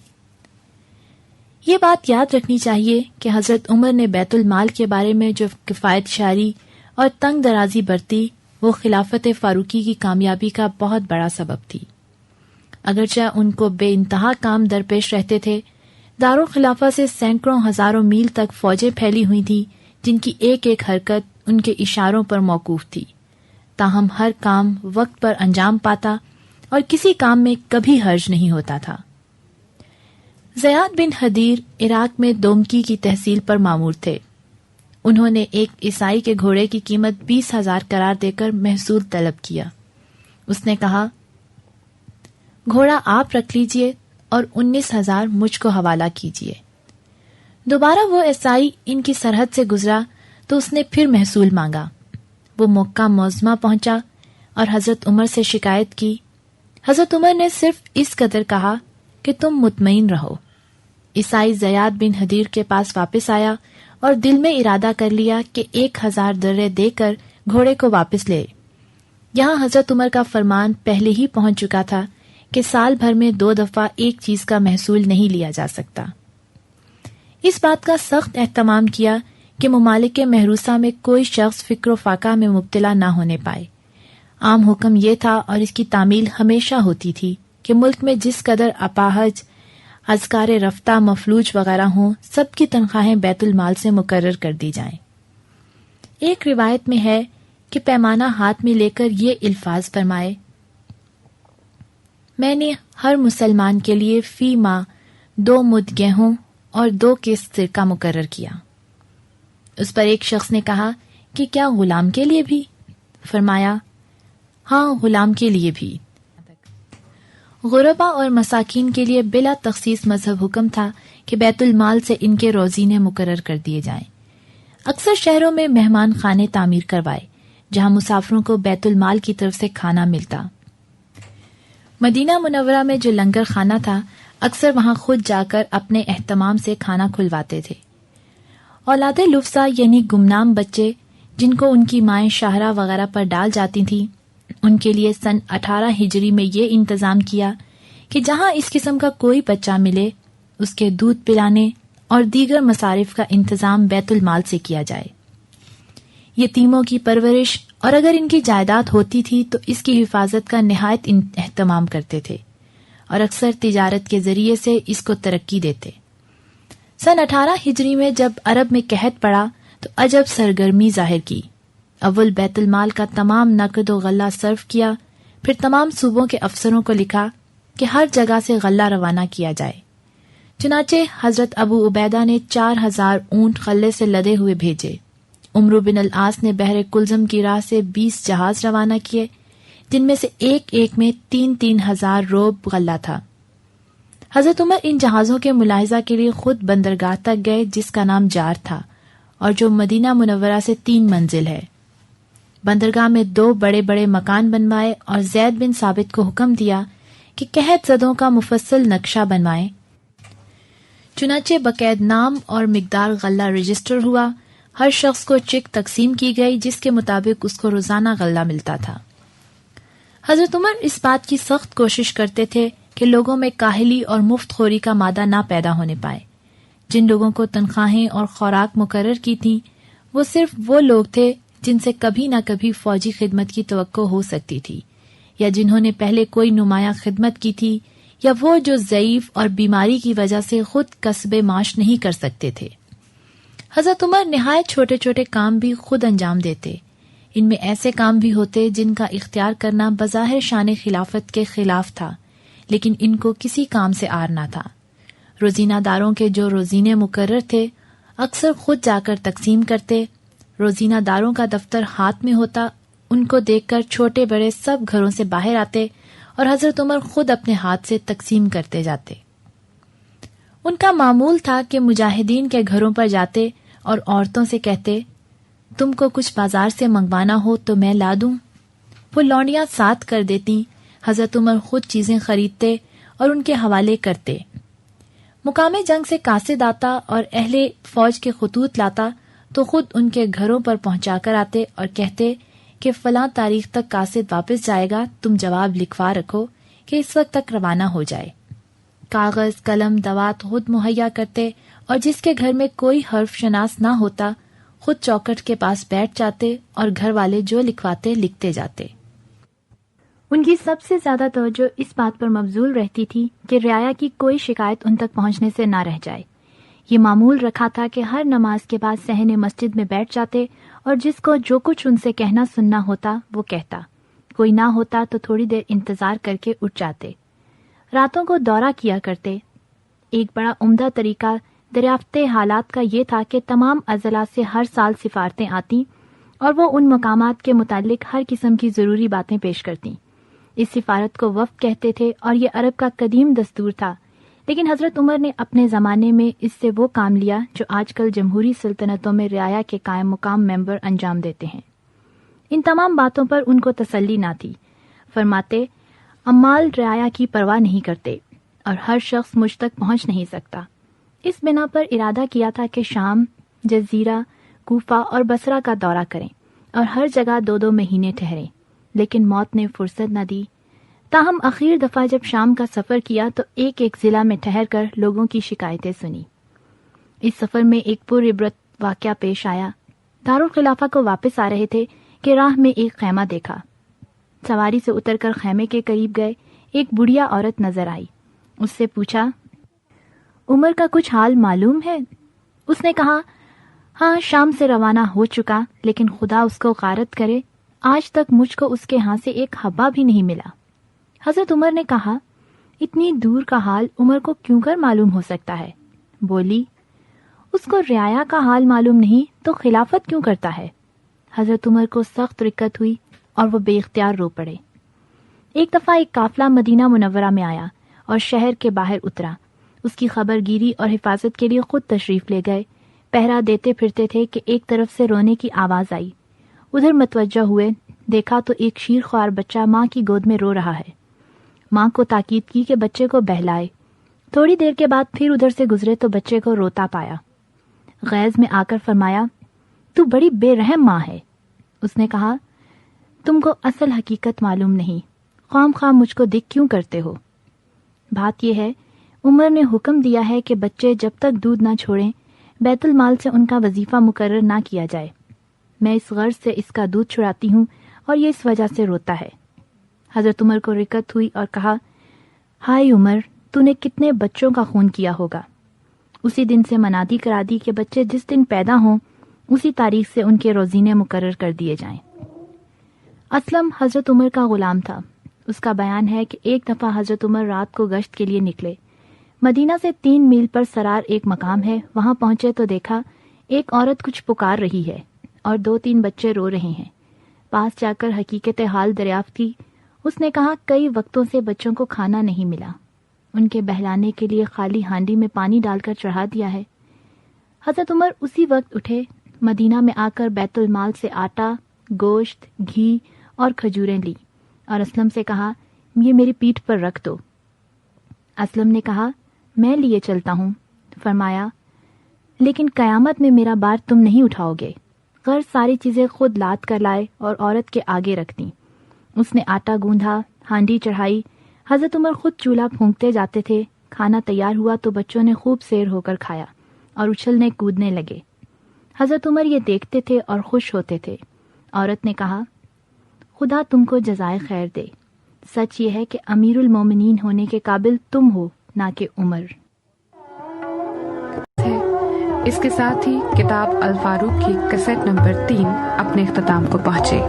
یہ بات یاد رکھنی چاہیے کہ حضرت عمر نے بیت المال کے بارے میں جو کفایت شاری اور تنگ درازی برتی وہ خلافت فاروقی کی کامیابی کا بہت بڑا سبب تھی۔ اگرچہ ان کو بے انتہا کام درپیش رہتے تھے، دارالخلافہ سے سینکڑوں ہزاروں میل تک فوجیں پھیلی ہوئی تھیں جن کی ایک ایک حرکت ان کے اشاروں پر موقوف تھی، تاہم ہر کام وقت پر انجام پاتا اور کسی کام میں کبھی حرج نہیں ہوتا تھا۔ زیاد بن حدیر عراق میں دومکی کی تحصیل پر مامور تھے۔ انہوں نے ایک عیسائی کے گھوڑے کی قیمت 20,000 قرار دے کر محصول طلب کیا۔ اس نے کہا، گھوڑا آپ رکھ لیجئے اور 19,000 مجھ کو حوالہ کیجئے۔ دوبارہ وہ عیسائی ان کی سرحد سے گزرا تو اس نے پھر محصول مانگا۔ وہ مکہ معظمہ پہنچا اور حضرت عمر سے شکایت کی۔ حضرت عمر نے صرف اس قدر کہا کہ تم مطمئن رہو۔ عیسائی زیاد بن حدیر کے پاس واپس آیا اور دل میں ارادہ کر لیا کہ 1,000 درے دے کر گھوڑے کو واپس لے۔ یہاں حضرت عمر کا فرمان پہلے ہی پہنچ چکا تھا کہ سال بھر میں 2 دفعہ ایک چیز کا محصول نہیں لیا جا سکتا۔ اس بات کا سخت اہتمام کیا کہ ممالک محروسہ میں کوئی شخص فکر و فاقہ میں مبتلا نہ ہونے پائے۔ عام حکم یہ تھا اور اس کی تعمیل ہمیشہ ہوتی تھی کہ ملک میں جس قدر اپاہج، اذکار رفتہ، مفلوج وغیرہ ہوں، سب کی تنخواہیں بیت المال سے مقرر کر دی جائیں۔ ایک روایت میں ہے کہ پیمانہ ہاتھ میں لے کر یہ الفاظ فرمائے، میں نے ہر مسلمان کے لیے فی ماہ 2 مد گیہوں اور 2 کیس سرکہ مقرر کیا۔ اس پر ایک شخص نے کہا کہ کیا غلام کے لیے بھی؟ فرمایا، ہاں، غلام کے لیے بھی۔ غربا اور مساکین کے لیے بلا تخصیص مذہب حکم تھا کہ بیت المال سے ان کے روزینے مقرر کر دیے جائیں۔ اکثر شہروں میں مہمان خانے تعمیر کروائے جہاں مسافروں کو بیت المال کی طرف سے کھانا ملتا۔ مدینہ منورہ میں جو لنگر خانہ تھا، اکثر وہاں خود جا کر اپنے اہتمام سے کھانا کھلواتے تھے۔ اولاد لفظہ یعنی گمنام بچے جن کو ان کی مائیں شاہراہ وغیرہ پر ڈال جاتی تھیں، ان کے لیے سن 18 ہجری میں یہ انتظام کیا کہ جہاں اس قسم کا کوئی بچہ ملے اس کے دودھ پلانے اور دیگر مصارف کا انتظام بیت المال سے کیا جائے۔ یتیموں کی پرورش اور اگر ان کی جائیداد ہوتی تھی تو اس کی حفاظت کا نہایت اہتمام کرتے تھے اور اکثر تجارت کے ذریعے سے اس کو ترقی دیتے۔ سن 18 ہجری میں جب عرب میں قحط پڑا تو عجب سرگرمی ظاہر کی۔ اول بیت المال کا تمام نقد و غلہ صرف کیا، پھر تمام صوبوں کے افسروں کو لکھا کہ ہر جگہ سے غلہ روانہ کیا جائے۔ چنانچہ حضرت ابو عبیدہ نے 4,000 اونٹ غلے سے لدے ہوئے بھیجے۔ عمرو بن العاص نے بحر کلزم کی راہ سے 20 جہاز روانہ کیے، جن میں سے ایک ایک میں 3,000 روب غلہ تھا۔ حضرت عمر ان جہازوں کے ملاحظہ کے لیے خود بندرگاہ تک گئے جس کا نام جار تھا اور جو مدینہ منورہ سے 3 منزل ہے۔ بندرگاہ میں 2 بڑے بڑے مکان بنوائے اور زید بن ثابت کو حکم دیا کہ قحط زدوں کا مفصل نقشہ بنوائیں۔ چنانچہ باقاعدہ نام اور مقدار غلہ رجسٹر ہوا، ہر شخص کو چیک تقسیم کی گئی جس کے مطابق اس کو روزانہ غلہ ملتا تھا۔ حضرت عمر اس بات کی سخت کوشش کرتے تھے کہ لوگوں میں کاہلی اور مفت خوری کا مادہ نہ پیدا ہونے پائے۔ جن لوگوں کو تنخواہیں اور خوراک مقرر کی تھیں وہ صرف وہ لوگ تھے جن سے کبھی نہ کبھی فوجی خدمت کی توقع ہو سکتی تھی، یا جنہوں نے پہلے کوئی نمایاں خدمت کی تھی، یا وہ جو ضعیف اور بیماری کی وجہ سے خود کسب معاش نہیں کر سکتے تھے۔ حضرت عمر نہایت چھوٹے چھوٹے کام بھی خود انجام دیتے۔ ان میں ایسے کام بھی ہوتے جن کا اختیار کرنا بظاہر شان خلافت کے خلاف تھا، لیکن ان کو کسی کام سے آر نہ تھا۔ روزینہ داروں کے جو روزینے مقرر تھے اکثر خود جا کر تقسیم کرتے۔ روزینہ داروں کا دفتر ہاتھ میں ہوتا، ان کو دیکھ کر چھوٹے بڑے سب گھروں سے باہر آتے اور حضرت عمر خود اپنے ہاتھ سے تقسیم کرتے جاتے۔ ان کا معمول تھا کہ مجاہدین کے گھروں پر جاتے اور عورتوں سے کہتے، تم کو کچھ بازار سے منگوانا ہو تو میں لا دوں۔ وہ لونڈیاں ساتھ کر دیتی، حضرت عمر خود چیزیں خریدتے اور ان کے حوالے کرتے۔ مقام جنگ سے قاصد آتا اور اہل فوج کے خطوط لاتا تو خود ان کے گھروں پر پہنچا کر آتے اور کہتے کہ فلاں تاریخ تک قاصد واپس جائے گا، تم جواب لکھوا رکھو کہ اس وقت تک روانہ ہو جائے۔ کاغذ، قلم، دوات خود مہیا کرتے اور جس کے گھر میں کوئی حرف شناس نہ ہوتا خود چوکٹ کے پاس بیٹھ جاتے اور گھر والے جو لکھواتے لکھتے جاتے۔ ان کی سب سے زیادہ توجہ اس بات پر مبذول رہتی تھی کہ رعایا کی کوئی شکایت ان تک پہنچنے سے نہ رہ جائے۔ یہ معمول رکھا تھا کہ ہر نماز کے بعد صحن مسجد میں بیٹھ جاتے اور جس کو جو کچھ ان سے کہنا سننا ہوتا وہ کہتا، کوئی نہ ہوتا تو تھوڑی دیر انتظار کر کے اٹھ جاتے۔ راتوں کو دورہ کیا کرتے۔ ایک بڑا عمدہ طریقہ دریافت حالات کا یہ تھا کہ تمام اضلاع سے ہر سال سفارتیں آتیں اور وہ ان مقامات کے متعلق ہر قسم کی ضروری باتیں پیش کرتیں۔ اس سفارت کو وفد کہتے تھے اور یہ عرب کا قدیم دستور تھا، لیکن حضرت عمر نے اپنے زمانے میں اس سے وہ کام لیا جو آج کل جمہوری سلطنتوں میں رعایا کے قائم مقام ممبر انجام دیتے ہیں۔ ان تمام باتوں پر ان کو تسلی نہ تھی۔ فرماتے، عمال رعایا کی پرواہ نہیں کرتے اور ہر شخص مجھ تک پہنچ نہیں سکتا۔ اس بنا پر ارادہ کیا تھا کہ شام، جزیرہ، کوفہ اور بصرہ کا دورہ کریں اور ہر جگہ 2 مہینے ٹھہریں، لیکن موت نے فرصت نہ دی۔ تاہم آخر دفعہ جب شام کا سفر کیا تو ایک ضلع میں ٹھہر کر لوگوں کی شکایتیں سنی۔ اس سفر میں ایک پرعبرت واقعہ پیش آیا۔ دارالخلافہ کو واپس آ رہے تھے کہ راہ میں ایک خیمہ دیکھا۔ سواری سے اتر کر خیمے کے قریب گئے، ایک بڑھیا عورت نظر آئی۔ اس سے پوچھا، عمر کا کچھ حال معلوم ہے؟ اس نے کہا، ہاں، شام سے روانہ ہو چکا، لیکن خدا اس کو غارت کرے، آج تک مجھ کو اس کے ہاں سے ایک حبہ بھی نہیں ملا۔ حضرت عمر نے کہا، اتنی دور کا حال عمر کو کیوں کر معلوم ہو سکتا ہے؟ بولی، اس کو رعایا کا حال معلوم نہیں تو خلافت کیوں کرتا ہے؟ حضرت عمر کو سخت رکت ہوئی اور وہ بے اختیار رو پڑے۔ ایک دفعہ ایک قافلہ مدینہ منورہ میں آیا اور شہر کے باہر اترا۔ اس کی خبر گیری اور حفاظت کے لیے خود تشریف لے گئے۔ پہرا دیتے پھرتے تھے کہ ایک طرف سے رونے کی آواز آئی۔ ادھر متوجہ ہوئے، دیکھا تو ایک شیر خوار بچہ ماں کی گود میں رو رہا ہے۔ ماں کو تاکید کی کہ بچے کو بہلائے۔ تھوڑی دیر کے بعد پھر ادھر سے گزرے تو بچے کو روتا پایا۔ غیظ میں آ کر فرمایا، تو بڑی بے رحم ماں ہے۔ اس نے کہا، تم کو اصل حقیقت معلوم نہیں، خام خواہ مجھ کو دکھ کیوں کرتے ہو؟ بات یہ ہے، عمر نے حکم دیا ہے کہ بچے جب تک دودھ نہ چھوڑیں بیت المال سے ان کا وظیفہ مقرر نہ کیا جائے۔ میں اس غرض سے اس کا دودھ چھڑاتی ہوں اور یہ اس وجہ سے روتا ہے۔ حضرت عمر کو رکت ہوئی اور کہا، ہائے عمر، تو نے کتنے بچوں کا خون کیا ہوگا۔ اسی دن سے منادی کرا دی کہ بچے جس دن پیدا ہوں اسی تاریخ سے ان کے روزینے مقرر کر دیے جائیں۔ اسلم حضرت عمر کا غلام تھا۔ اس کا بیان ہے کہ ایک دفعہ حضرت عمر رات کو گشت کے لیے نکلے۔ مدینہ سے 3 میل پر سرار ایک مقام ہے، وہاں پہنچے تو دیکھا ایک عورت کچھ پکار رہی ہے اور 2-3 بچے رو رہے ہیں۔ پاس جا کر حقیقت حال دریافت کی۔ اس نے کہا، کئی وقتوں سے بچوں کو کھانا نہیں ملا، ان کے بہلانے کے لیے خالی ہانڈی میں پانی ڈال کر چڑھا دیا ہے۔ حضرت عمر اسی وقت اٹھے، مدینہ میں آ کر بیت المال سے آٹا، گوشت، گھی اور کھجوریں لی اور اسلم سے کہا، یہ میری پیٹھ پر رکھ دو۔ اسلم نے کہا، میں لیے چلتا ہوں۔ فرمایا، لیکن قیامت میں میرا بار تم نہیں اٹھاؤ گے۔ غرض ساری چیزیں خود لاد کر لائے اور عورت کے آگے رکھ دیں۔ اس نے آٹا گوندھا، ہانڈی چڑھائی۔ حضرت عمر خود چولہا پھونکتے جاتے تھے۔ کھانا تیار ہوا تو بچوں نے خوب سیر ہو کر کھایا اور اچھلنے کودنے لگے۔ حضرت عمر یہ دیکھتے تھے اور خوش ہوتے تھے۔ عورت نے کہا، خدا تم کو جزائے خیر دے، سچ یہ ہے کہ امیر المومنین ہونے کے قابل تم ہو، نہ کہ عمر۔ اس کے ساتھ ہی کتاب الفاروق کی کیسٹ نمبر 3 اپنے اختتام کو پہنچے۔